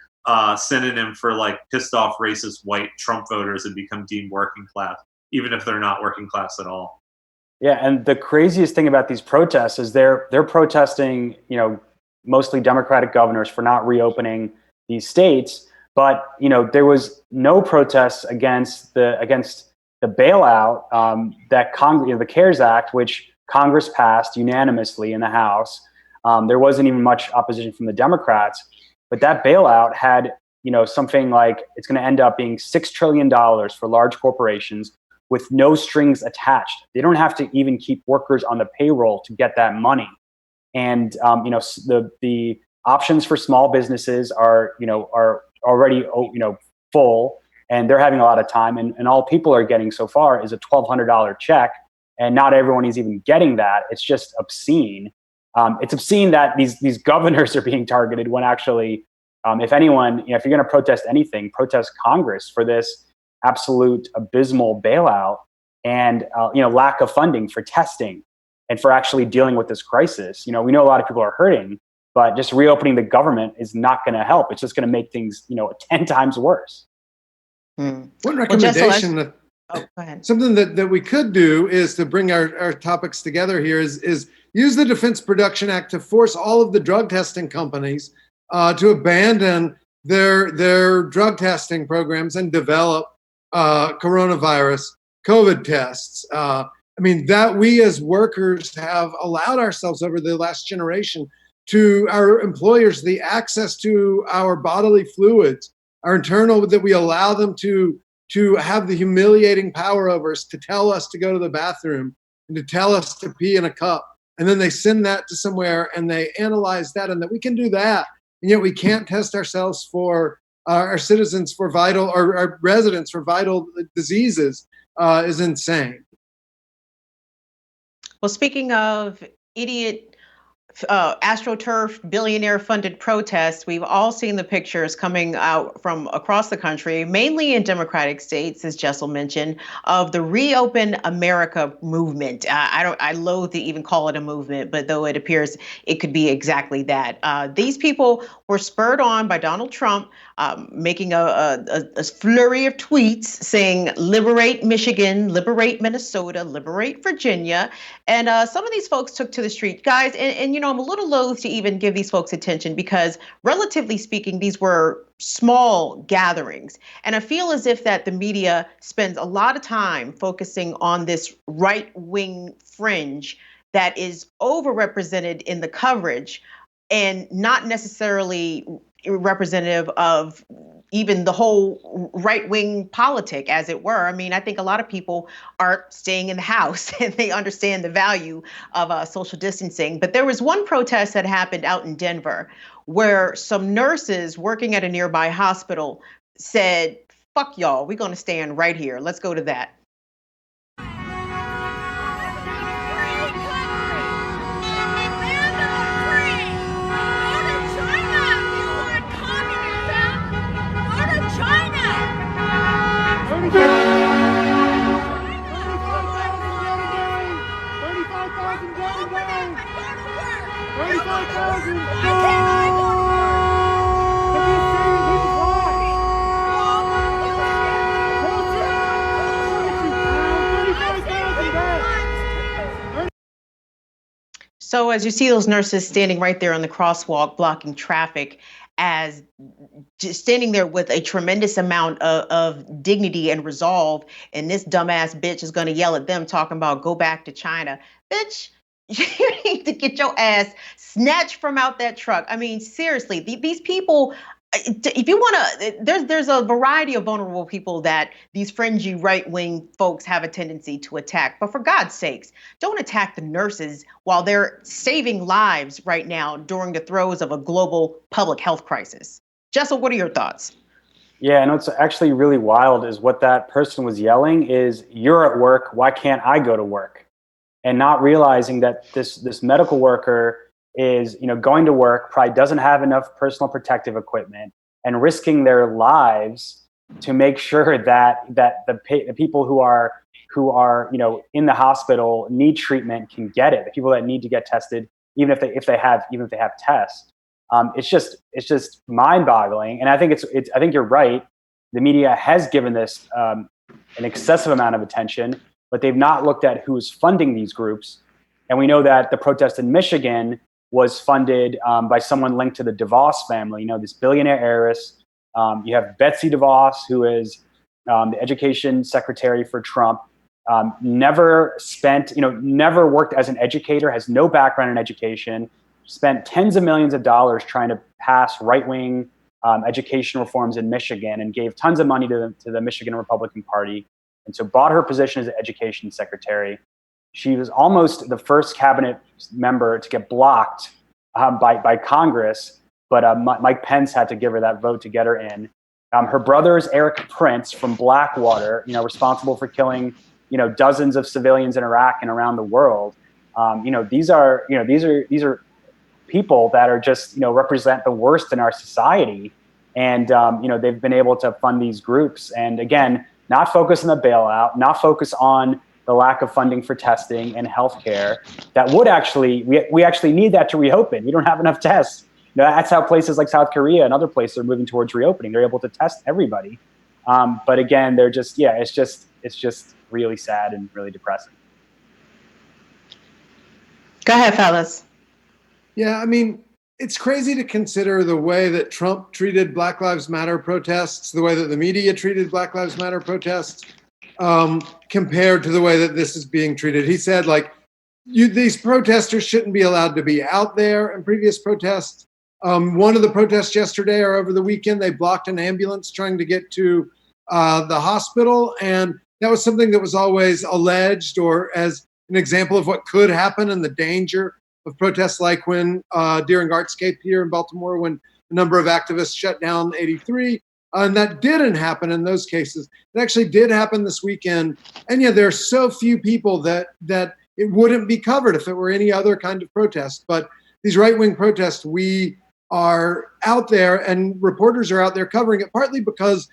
synonym for pissed off racist white Trump voters and become deemed working class, even if they're not working class at all. Yeah, and the craziest thing about these protests is they're protesting, mostly Democratic governors for not reopening these states. But there was no protests against the bailout that Congress, the CARES Act, which Congress passed unanimously in the House. There wasn't even much opposition from the Democrats, but that bailout had something like, it's going to end up being $6 trillion for large corporations with no strings attached. They don't have to even keep workers on the payroll to get that money. And the options for small businesses are already full, and they're having a lot of time. And all people are getting so far is a $1,200 check, and not everyone is even getting that. It's just obscene. It's obscene that these governors are being targeted when actually, if anyone, if you're going to protest anything, protest Congress for this absolute abysmal bailout and lack of funding for testing and for actually dealing with this crisis. We know a lot of people are hurting, but just reopening the government is not going to help. It's just going to make things, 10 times worse. One recommendation, go ahead. Something that we could do is to bring our topics together here is use the Defense Production Act to force all of the drug testing companies to abandon their drug testing programs and develop coronavirus COVID tests. That we as workers have allowed ourselves over the last generation to our employers the access to our bodily fluids, our internal, that we allow them to have the humiliating power over us to tell us to go to the bathroom and to tell us to pee in a cup. And then they send that to somewhere and they analyze that, and that we can do that. And yet we can't test ourselves for our citizens for vital, or our residents for vital diseases is insane. Well, speaking of idiot AstroTurf billionaire funded protests, we've all seen the pictures coming out from across the country, mainly in Democratic states, as Jaisal mentioned, of the Reopen America movement. I loathe to even call it a movement, but though it appears it could be exactly that. These people were spurred on by Donald Trump, making a flurry of tweets saying, liberate Michigan, liberate Minnesota, liberate Virginia. And some of these folks took to the street, guys, and I'm a little loath to even give these folks attention because, relatively speaking, these were small gatherings. And I feel as if that the media spends a lot of time focusing on this right-wing fringe that is overrepresented in the coverage and not necessarily representative of even the whole right-wing politic, as it were. I think a lot of people are staying in the house and they understand the value of social distancing. But there was one protest that happened out in Denver where some nurses working at a nearby hospital said, fuck y'all, we're going to stand right here. Let's go to that. So as you see those nurses standing right there on the crosswalk blocking traffic, as just standing there with a tremendous amount of dignity and resolve, and this dumbass bitch is going to yell at them talking about go back to China. Bitch, you need to get your ass snatched from out that truck. Seriously, these people, if you want to, there's a variety of vulnerable people that these fringy right-wing folks have a tendency to attack. But for God's sakes, don't attack the nurses while they're saving lives right now during the throes of a global public health crisis. Jaisal, what are your thoughts? Yeah, and what's actually really wild is what that person was yelling is, you're at work, why can't I go to work? And not realizing that this medical worker is, going to work, probably doesn't have enough personal protective equipment, and risking their lives to make sure that the people who are in the hospital need treatment can get it. The people that need to get tested, even if they have tests, it's just mind-boggling. And I think I think you're right. The media has given this an excessive amount of attention, but they've not looked at who's funding these groups. And we know that the protest in Michigan was funded by someone linked to the DeVos family, this billionaire heiress. You have Betsy DeVos, who is the education secretary for Trump, never worked as an educator, has no background in education, spent tens of millions of dollars trying to pass right-wing education reforms in Michigan, and gave tons of money to the Michigan Republican Party. And so bought her position as an education secretary. She was almost the first cabinet member to get blocked by Congress, but Mike Pence had to give her that vote to get her in. Her brother is Eric Prince from Blackwater, responsible for killing, dozens of civilians in Iraq and around the world. These are people that are just, represent the worst in our society. And, they've been able to fund these groups. And again, not focus on the bailout, not focus on the the lack of funding for testing and healthcare that would actually, we actually need that to reopen. We don't have enough tests. That's how places like South Korea and other places are moving towards reopening. They're able to test everybody. But again, they're just, it's just really sad and really depressing. Go ahead, fellas. Yeah, I mean, it's crazy to consider the way that Trump treated Black Lives Matter protests, the way that the media treated Black Lives Matter protests, compared to the way that this is being treated. He said, like, these protesters shouldn't be allowed to be out there in previous protests. One of the protests yesterday or over the weekend, they blocked an ambulance trying to get to the hospital. And that was something that was always alleged or as an example of what could happen and the danger of protests, like when during Artscape here in Baltimore, when a number of activists shut down 83. And that didn't happen in those cases. It actually did happen this weekend. And yeah, there are so few people that it wouldn't be covered if it were any other kind of protest. But these right-wing protests, we are out there and reporters are out there covering it, partly because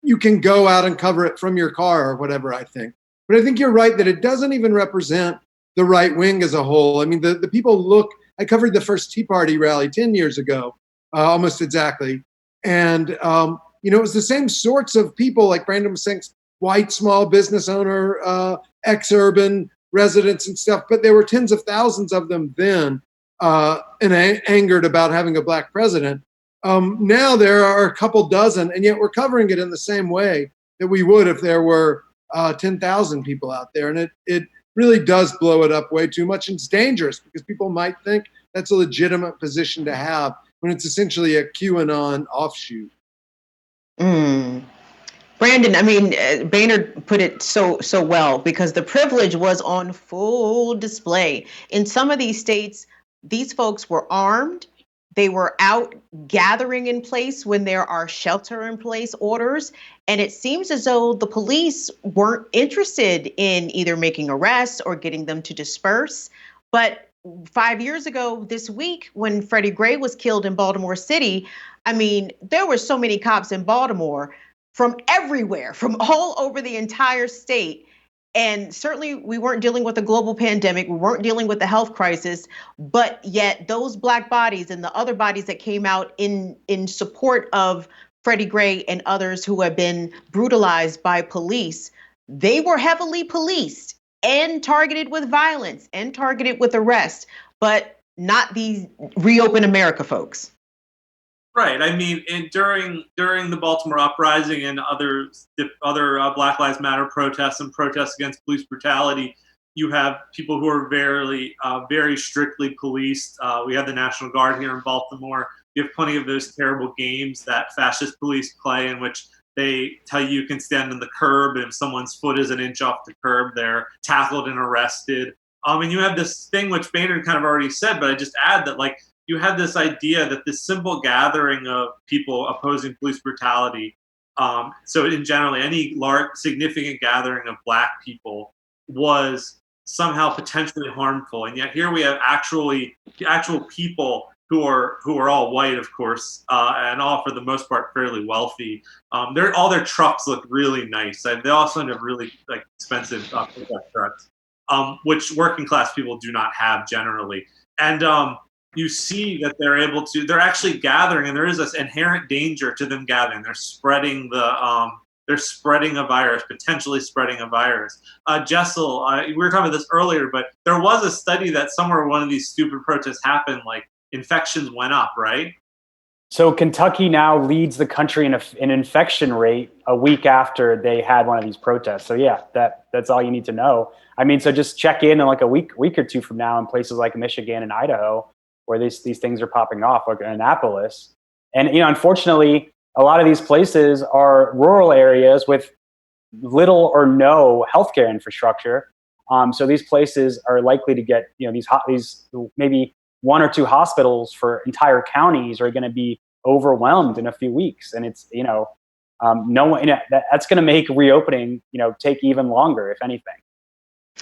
you can go out and cover it from your car or whatever, I think. But I think you're right that it doesn't even represent the right wing as a whole. I mean, the people I covered the first Tea Party rally 10 years ago, almost exactly. And, it was the same sorts of people, like Brandon was saying, white small business owner, ex-urban residents and stuff, but there were tens of thousands of them then, and angered about having a black president. Now there are a couple dozen, and yet we're covering it in the same way that we would if there were 10,000 people out there. And it really does blow it up way too much. And it's dangerous because people might think that's a legitimate position to have when it's essentially a QAnon offshoot. Brandon, I mean, Baynard put it so well, because the privilege was on full display. In some of these states, these folks were armed. They were out gathering in place when there are shelter-in-place orders. And it seems as though the police weren't interested in either making arrests or getting them to disperse. But 5 years ago this week, when Freddie Gray was killed in Baltimore City, I mean, there were so many cops in Baltimore from everywhere, from all over the entire state. And certainly we weren't dealing with a global pandemic. We weren't dealing with the health crisis, but yet those black bodies and the other bodies that came out in support of Freddie Gray and others who have been brutalized by police, they were heavily policed and targeted with violence and targeted with arrest, but not these Reopen America folks. Right. I mean, during the Baltimore uprising and other Black Lives Matter protests and protests against police brutality, you have people who are very strictly policed. We have the National Guard here in Baltimore. You have plenty of those terrible games that fascist police play, in which they tell you can stand on the curb, and if someone's foot is an inch off the curb, they're tackled and arrested. And you have this thing which Baynard kind of already said, but I just add that, like, you had this idea that this simple gathering of people opposing police brutality, so in general, any large, significant gathering of black people was somehow potentially harmful. And yet here we have actual people who are all white, of course, and all for the most part fairly wealthy. All their trucks look really nice. They also have really expensive pickup trucks, which working class people do not have generally. And you see that they're actually gathering, and there is this inherent danger to them gathering. They're spreading a virus, potentially spreading a virus. Jaisal, we were talking about this earlier, but there was a study that somewhere one of these stupid protests happened, like infections went up, right? So Kentucky now leads the country in infection rate a week after they had one of these protests. So yeah, that's all you need to know. I mean, so just check in like a week or two from now in places like Michigan and Idaho, where these things are popping off, like Annapolis. And, unfortunately, a lot of these places are rural areas with little or no healthcare infrastructure. So these places are likely to get, these maybe one or two hospitals for entire counties are going to be overwhelmed in a few weeks. And it's, no one, that's going to make reopening, take even longer, if anything.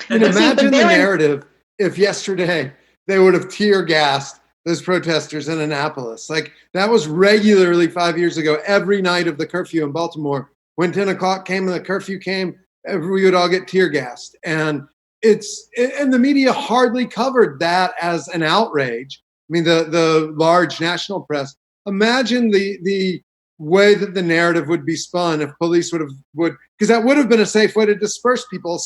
And imagine the narrative if yesterday they would have tear gassed those protesters in Annapolis. Like, that was regularly 5 years ago, every night of the curfew in Baltimore. When 10 o'clock came and the curfew came, we would all get tear gassed. And the media hardly covered that as an outrage. I mean, the large national press. Imagine the way that the narrative would be spun if police would because that would have been a safe way to disperse people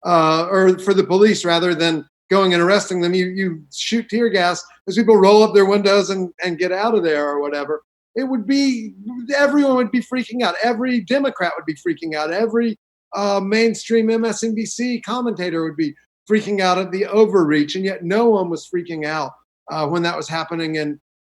or for the police rather than going and arresting them. You shoot tear gas as people roll up their windows and get out of there or whatever. Everyone would be freaking out. Every Democrat would be freaking out. Every mainstream MSNBC commentator would be freaking out at the overreach, and yet no one was freaking out when that was happening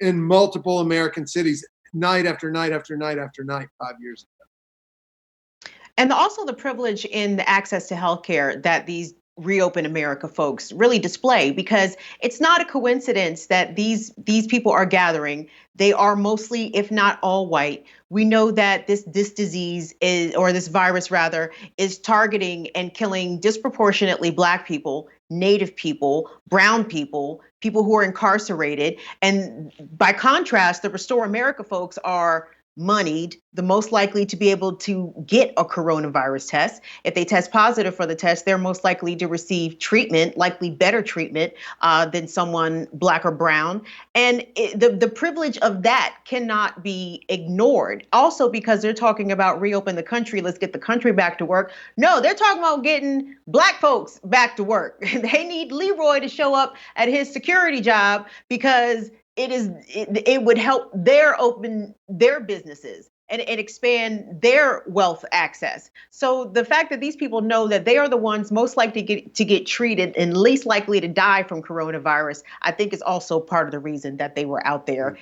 in multiple American cities, night after night after night after night, 5 years ago. And also the privilege in the access to healthcare that these Reopen America folks really display, because it's not a coincidence that these people are gathering. They are mostly, if not all, white. We know that this disease is, or this virus rather, is targeting and killing disproportionately Black people, Native people, brown people, people who are incarcerated. And by contrast, the Restore America folks are moneyed, the most likely to be able to get a coronavirus test. If they test positive for the test, they're most likely to receive treatment, likely better treatment than someone Black or brown. And the privilege of that cannot be ignored. Also, because they're talking about reopen the country, let's get the country back to work. No, they're talking about getting Black folks back to work. They need Leroy to show up at his security job because it would help open their businesses and expand their wealth access. So the fact that these people know that they are the ones most likely to get treated and least likely to die from coronavirus, I think is also part of the reason that they were out there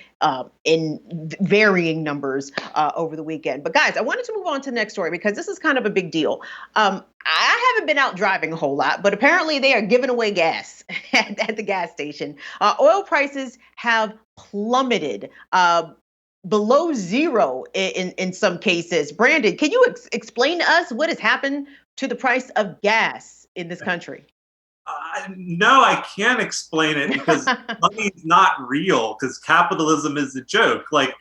in varying numbers over the weekend. But guys, I wanted to move on to the next story because this is kind of a big deal. I haven't been out driving a whole lot, but apparently they are giving away gas at the gas station. Oil prices have plummeted below zero in some cases. Brandon, can you explain to us what has happened to the price of gas in this country? No, I can't explain it because money is not real, because capitalism is a joke. Like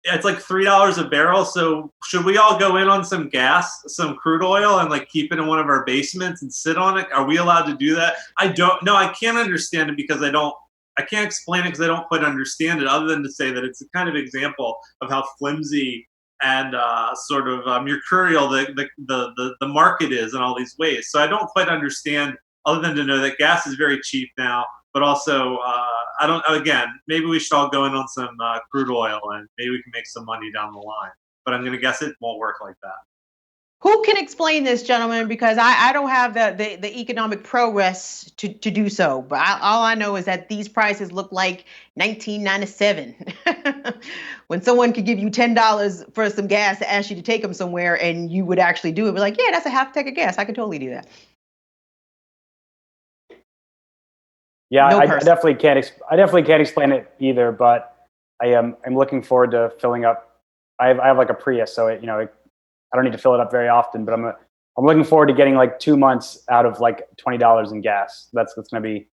it's like $3 a barrel. So should we all go in on some gas, some crude oil, and like keep it in one of our basements and sit on it? Are we allowed to do that? I don't know. I can't understand it because I can't explain it because I don't quite understand it, other than to say that it's a kind of example of how flimsy and sort of mercurial the market is in all these ways. So I don't quite understand, other than to know that gas is very cheap now, but also I don't. Again, maybe we should all go in on some crude oil and maybe we can make some money down the line. But I'm going to guess it won't work like that. Who can explain this, gentlemen? Because I don't have the economic progress to do so. But all I know is that these prices look like 1997, when someone could give you $10 for some gas to ask you to take them somewhere, and you would actually do it. Be like, yeah, that's a half tank of gas. I could totally do that. Yeah, I definitely can't. I definitely can't explain it either. But I'm looking forward to filling up. I have like a Prius, so I don't need to fill it up very often. But I'm looking forward to getting like 2 months out of like $20 in gas. That's gonna be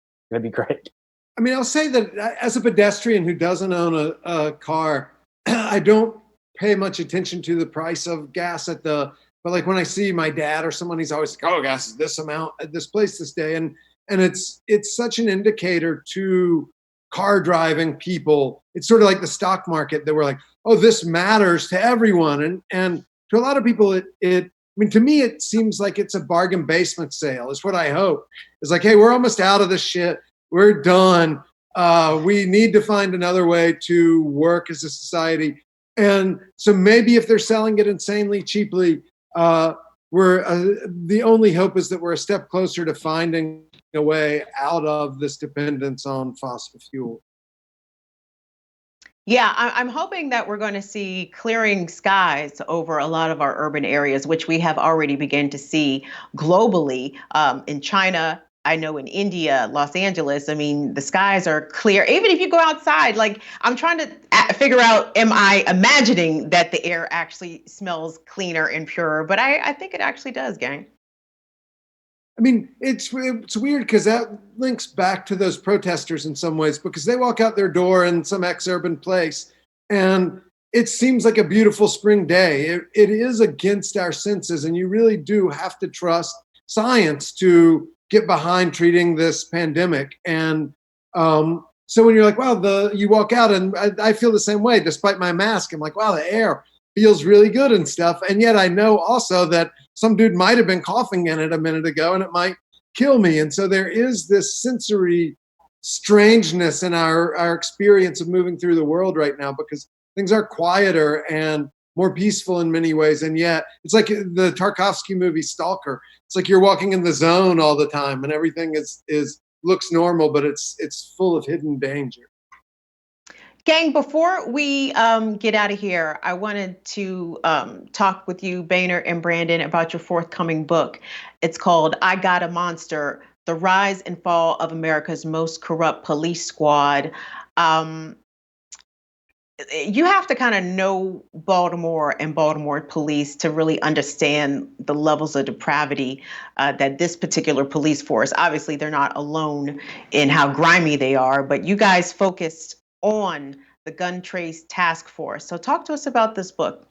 great. I mean, I'll say that as a pedestrian who doesn't own a car, I don't pay much attention to the price of gas but like when I see my dad or someone, he's always like, oh, gas is this amount at this place this day. And it's such an indicator to car driving people. It's sort of like the stock market that we're like, oh, this matters to everyone. And to a lot of people, I mean, to me, it seems like it's a bargain basement sale. Is what I hope. It's like, hey, we're almost out of this shit. We're done. We need to find another way to work as a society. And so maybe if they're selling it insanely cheaply, the only hope is that we're a step closer to finding a way out of this dependence on fossil fuel. Yeah, I'm hoping that we're going to see clearing skies over a lot of our urban areas, which we have already begun to see globally. In China, I know in India, Los Angeles, I mean, the skies are clear. Even if you go outside, like I'm trying to figure out, am I imagining that the air actually smells cleaner and purer? But I think it actually does, gang. I mean, it's weird because that links back to those protesters in some ways, because they walk out their door in some ex-urban place and it seems like a beautiful spring day. It is against our senses, and you really do have to trust science to get behind treating this pandemic. And so when you're like, wow, you walk out, and I feel the same way, despite my mask. I'm like, wow, the air feels really good and stuff. And yet I know also that some dude might have been coughing in it a minute ago, and it might kill me. And so there is this sensory strangeness in our experience of moving through the world right now, because things are quieter and more peaceful in many ways. And yet it's like the Tarkovsky movie Stalker. It's like you're walking in the zone all the time, and everything is looks normal, but it's full of hidden danger. Gang, before we get out of here, I wanted to talk with you, Baynard and Brandon, about your forthcoming book. It's called I Got a Monster: The Rise and Fall of America's Most Corrupt Police Squad. You have to kind of know Baltimore and Baltimore police to really understand the levels of depravity that this particular police force, obviously they're not alone in how grimy they are, but you guys focused on the Gun Trace Task Force. So talk to us about this book.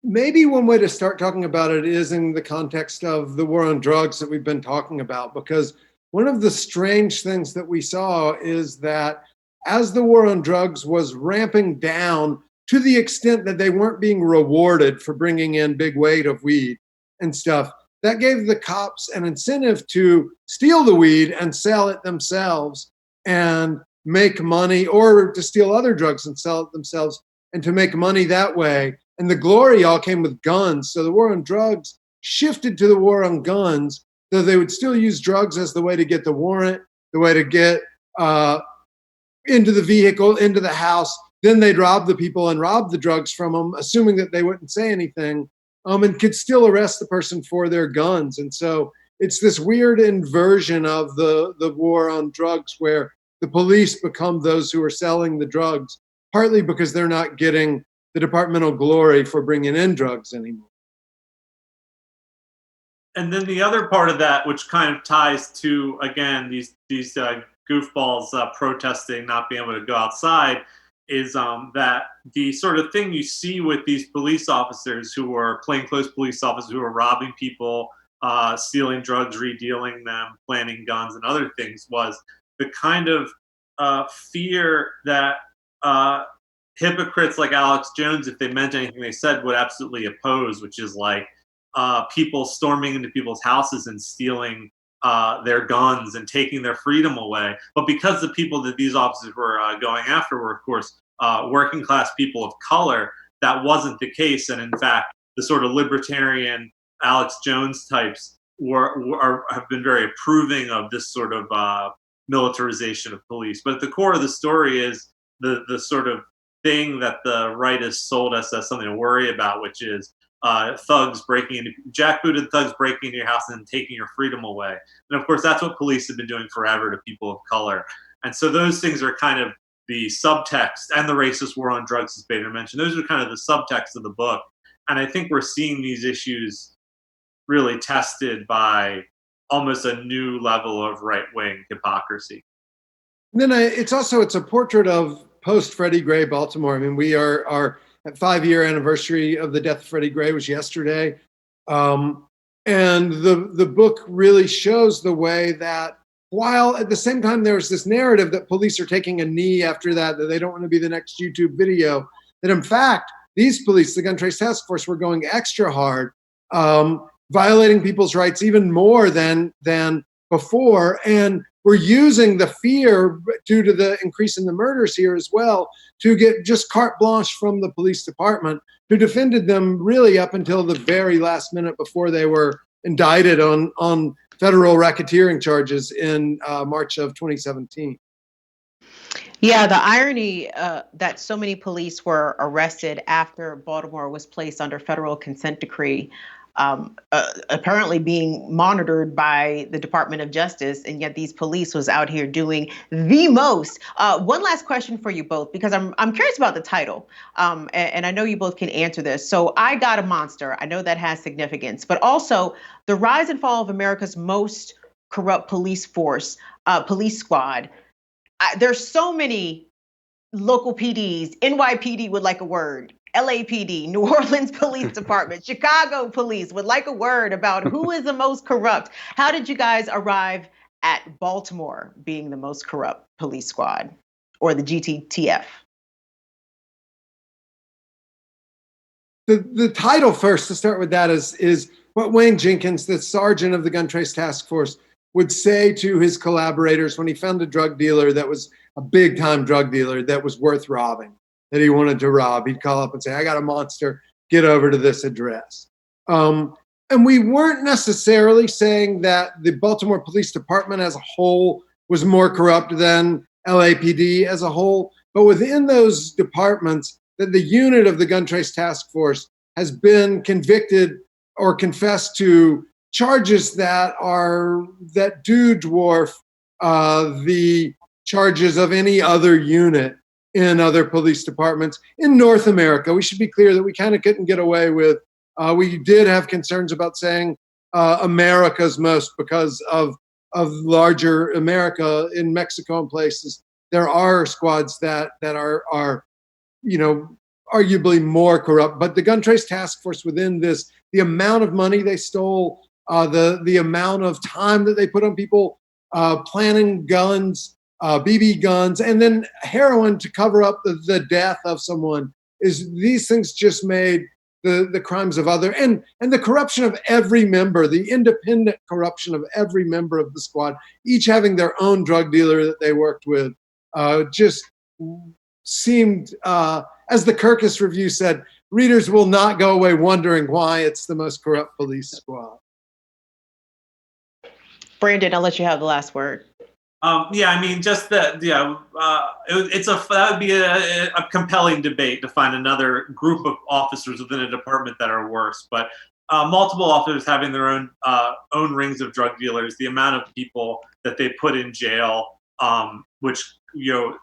Maybe one way to start talking about it is in the context of the war on drugs that we've been talking about, because one of the strange things that we saw is that as the war on drugs was ramping down to the extent that they weren't being rewarded for bringing in big weight of weed and stuff, that gave the cops an incentive to steal the weed and sell it themselves and make money, or to steal other drugs and sell it themselves and to make money that way. And the glory all came with guns. So the war on drugs shifted to the war on guns, though they would still use drugs as the way to get the warrant, the way to get into the vehicle, into the house. Then they'd rob the people and rob the drugs from them, assuming that they wouldn't say anything, and could still arrest the person for their guns. And so it's this weird inversion of the war on drugs, where the police become those who are selling the drugs, partly because they're not getting the departmental glory for bringing in drugs anymore. And then the other part of that, which kind of ties to, again, these goofballs protesting not being able to go outside, is that the sort of thing you see with these police officers who are plainclothes police officers who are robbing people, stealing drugs, redealing them, planting guns and other things, was the kind of fear that hypocrites like Alex Jones, if they meant anything they said, would absolutely oppose, which is like people storming into people's houses and stealing their guns and taking their freedom away. But because the people that these officers were going after were, of course, working class people of color, that wasn't the case. And in fact, the sort of libertarian Alex Jones types have been very approving of this sort of militarization of police. But at the core of the story is the sort of thing that the right has sold us as something to worry about, which is thugs breaking into, jackbooted thugs breaking into your house and taking your freedom away. And of course, that's what police have been doing forever to people of color. And so those things are kind of the subtext, and the racist war on drugs, as Baynard mentioned. Those are kind of the subtext of the book. And I think we're seeing these issues really tested by almost a new level of right-wing hypocrisy. And then it's a portrait of post Freddie Gray Baltimore. I mean, we are at 5-year anniversary of the death of Freddie Gray was yesterday. And the book really shows the way that, while at the same time there's this narrative that police are taking a knee after that they don't want to be the next YouTube video, that in fact, these police, the Gun Trace Task Force, were going extra hard, violating people's rights even more than before. And we're using the fear due to the increase in the murders here as well to get just carte blanche from the police department, who defended them really up until the very last minute before they were indicted on federal racketeering charges in March of 2017. Yeah, the irony that so many police were arrested after Baltimore was placed under federal consent decree, apparently being monitored by the Department of Justice, and yet these police was out here doing the most. One last question for you both, because I'm curious about the title, and I know you both can answer this. So, I Got a Monster. I know that has significance, but also the rise and fall of America's most corrupt police force, police squad. There's so many local PDs. NYPD would like a word. LAPD, New Orleans Police Department, Chicago Police would like a word about who is the most corrupt. How did you guys arrive at Baltimore being the most corrupt police squad, or the GTTF? The title first, to start with that, is what Wayne Jenkins, the sergeant of the Gun Trace Task Force, would say to his collaborators when he found a drug dealer that was a big time drug dealer that was worth robbing, that he wanted to rob. He'd call up and say, I got a monster, get over to this address. And we weren't necessarily saying that the Baltimore Police Department as a whole was more corrupt than LAPD as a whole, but within those departments, that the unit of the Gun Trace Task Force has been convicted or confessed to charges that do dwarf the charges of any other unit in other police departments in North America. We should be clear that we kind of couldn't get away with. We did have concerns about saying America's most because of larger America. In Mexico and places. There are squads that are arguably more corrupt. But the Gun Trace Task Force within this, the amount of money they stole, the amount of time that they put on people planning guns, BB guns, and then heroin to cover up the death of someone, is these things just made the crimes of other and the corruption of every member, the independent corruption of every member of the squad, each having their own drug dealer that they worked with, just seemed, as the Kirkus review said, readers will not go away wondering why it's the most corrupt police squad. Brandon, I'll let you have the last word. I mean, just that. That would be a compelling debate to find another group of officers within a department that are worse. But multiple officers having their own rings of drug dealers, the amount of people that they put in jail, which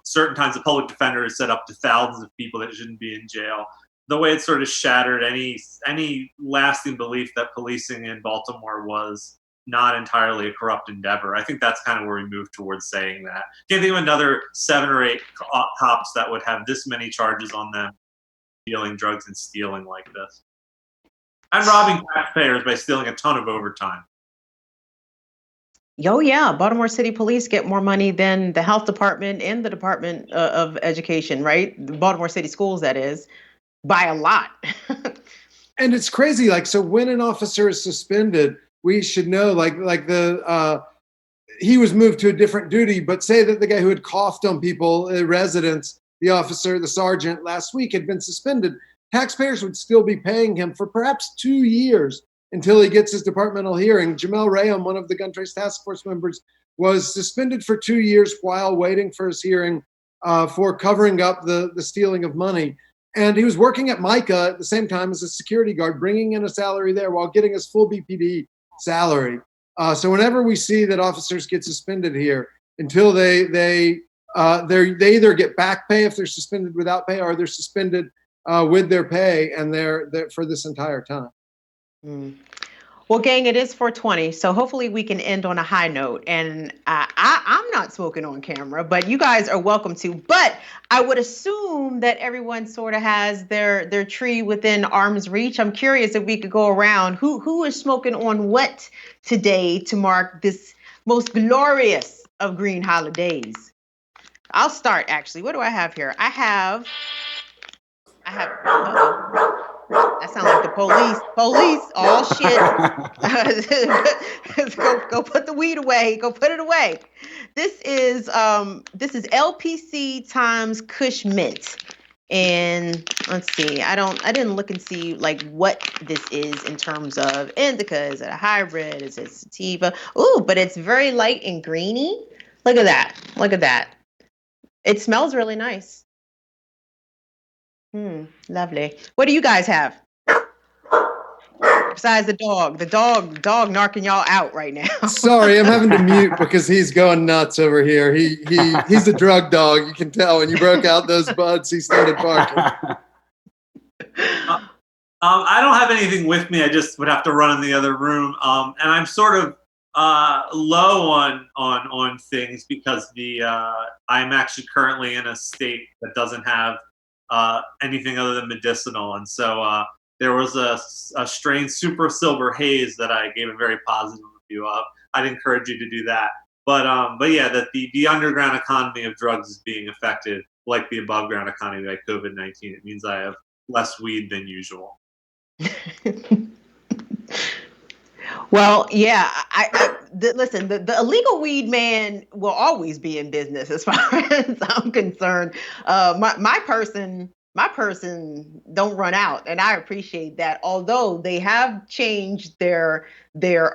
certain times the public defender has set up to thousands of people that shouldn't be in jail. The way it sort of shattered any lasting belief that policing in Baltimore was not entirely a corrupt endeavor. I think that's kind of where we moved towards saying that. Can't think of another 7 or 8 cops that would have this many charges on them dealing drugs and stealing like this. And robbing taxpayers by stealing a ton of overtime. Yeah, Baltimore City Police get more money than the health department and the Department of Education, right? The Baltimore City Schools, that is, by a lot. And it's crazy. So when an officer is suspended, we should know, he was moved to a different duty, but say that the guy who had coughed on people, residents, the officer, the sergeant last week had been suspended. Taxpayers would still be paying him for perhaps 2 years until he gets his departmental hearing. Jamel Rayam, one of the Gun Trace Task Force members, was suspended for 2 years while waiting for his hearing for covering up the stealing of money. And he was working at MICA at the same time as a security guard, bringing in a salary there while getting his full BPD salary. So whenever we see that officers get suspended here, until they either get back pay if they're suspended without pay, or they're suspended with their pay, and they're for this entire time. Well, gang, it is 4:20, so hopefully we can end on a high note. And I'm not smoking on camera, but you guys are welcome to. But I would assume that everyone sort of has their tree within arm's reach. I'm curious if we could go around. Who is smoking on what today to mark this most glorious of green holidays? I'll start, actually. What do I have here? I have. That sounds like the police. Oh shit! Go put the weed away. Go put it away. This is LPC times Kush Mint, and let's see. I didn't look and see what this is in terms of indica. Is it a hybrid? Is it sativa? Ooh, but it's very light and greeny. Look at that. It smells really nice. Lovely. What do you guys have? Besides the dog narking y'all out right now. Sorry, I'm having to mute because he's going nuts over here. He's a drug dog. You can tell when you broke out those buds, he started barking. I don't have anything with me. I just would have to run in the other room. And I'm sort of low on things because I'm actually currently in a state that doesn't have anything other than medicinal, and so there was a strain Super Silver Haze that I gave a very positive review of. I'd encourage you to do that. But yeah, that the underground economy of drugs is being affected like the above ground economy by COVID-19. It means I have less weed than usual. Well, yeah, listen, the illegal weed man will always be in business as far as I'm concerned. My person don't run out, and I appreciate that. Although they have changed their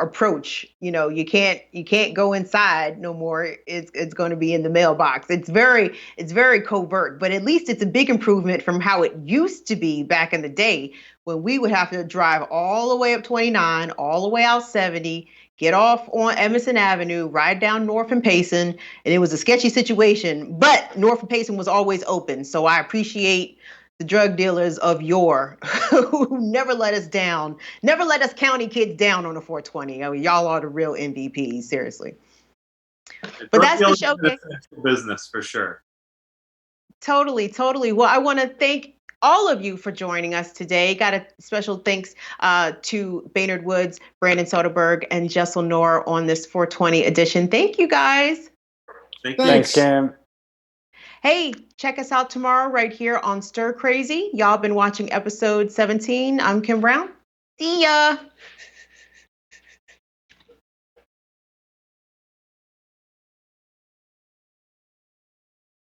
approach, you can't go inside no more. It's going to be in the mailbox. It's very covert, but at least it's a big improvement from how it used to be back in the day, when we would have to drive all the way up 29, all the way out 70, get off on Emerson Avenue, ride down North and Payson, and it was a sketchy situation, but North and Payson was always open. So I appreciate the drug dealers of yore who never let us down, never let us county kids down on the 420. I mean, y'all are the real MVPs, seriously. But that's the showcase. Business for sure. Totally. Well, I want to thank all of you for joining us today. Got a special thanks to Baynard Woods, Brandon Soderberg, and Jaisal Noor on this 420 edition. Thank you, guys. Thanks, Cam. Hey, check us out tomorrow right here on Stir Crazy. Y'all been watching episode 17. I'm Kim Brown. See ya.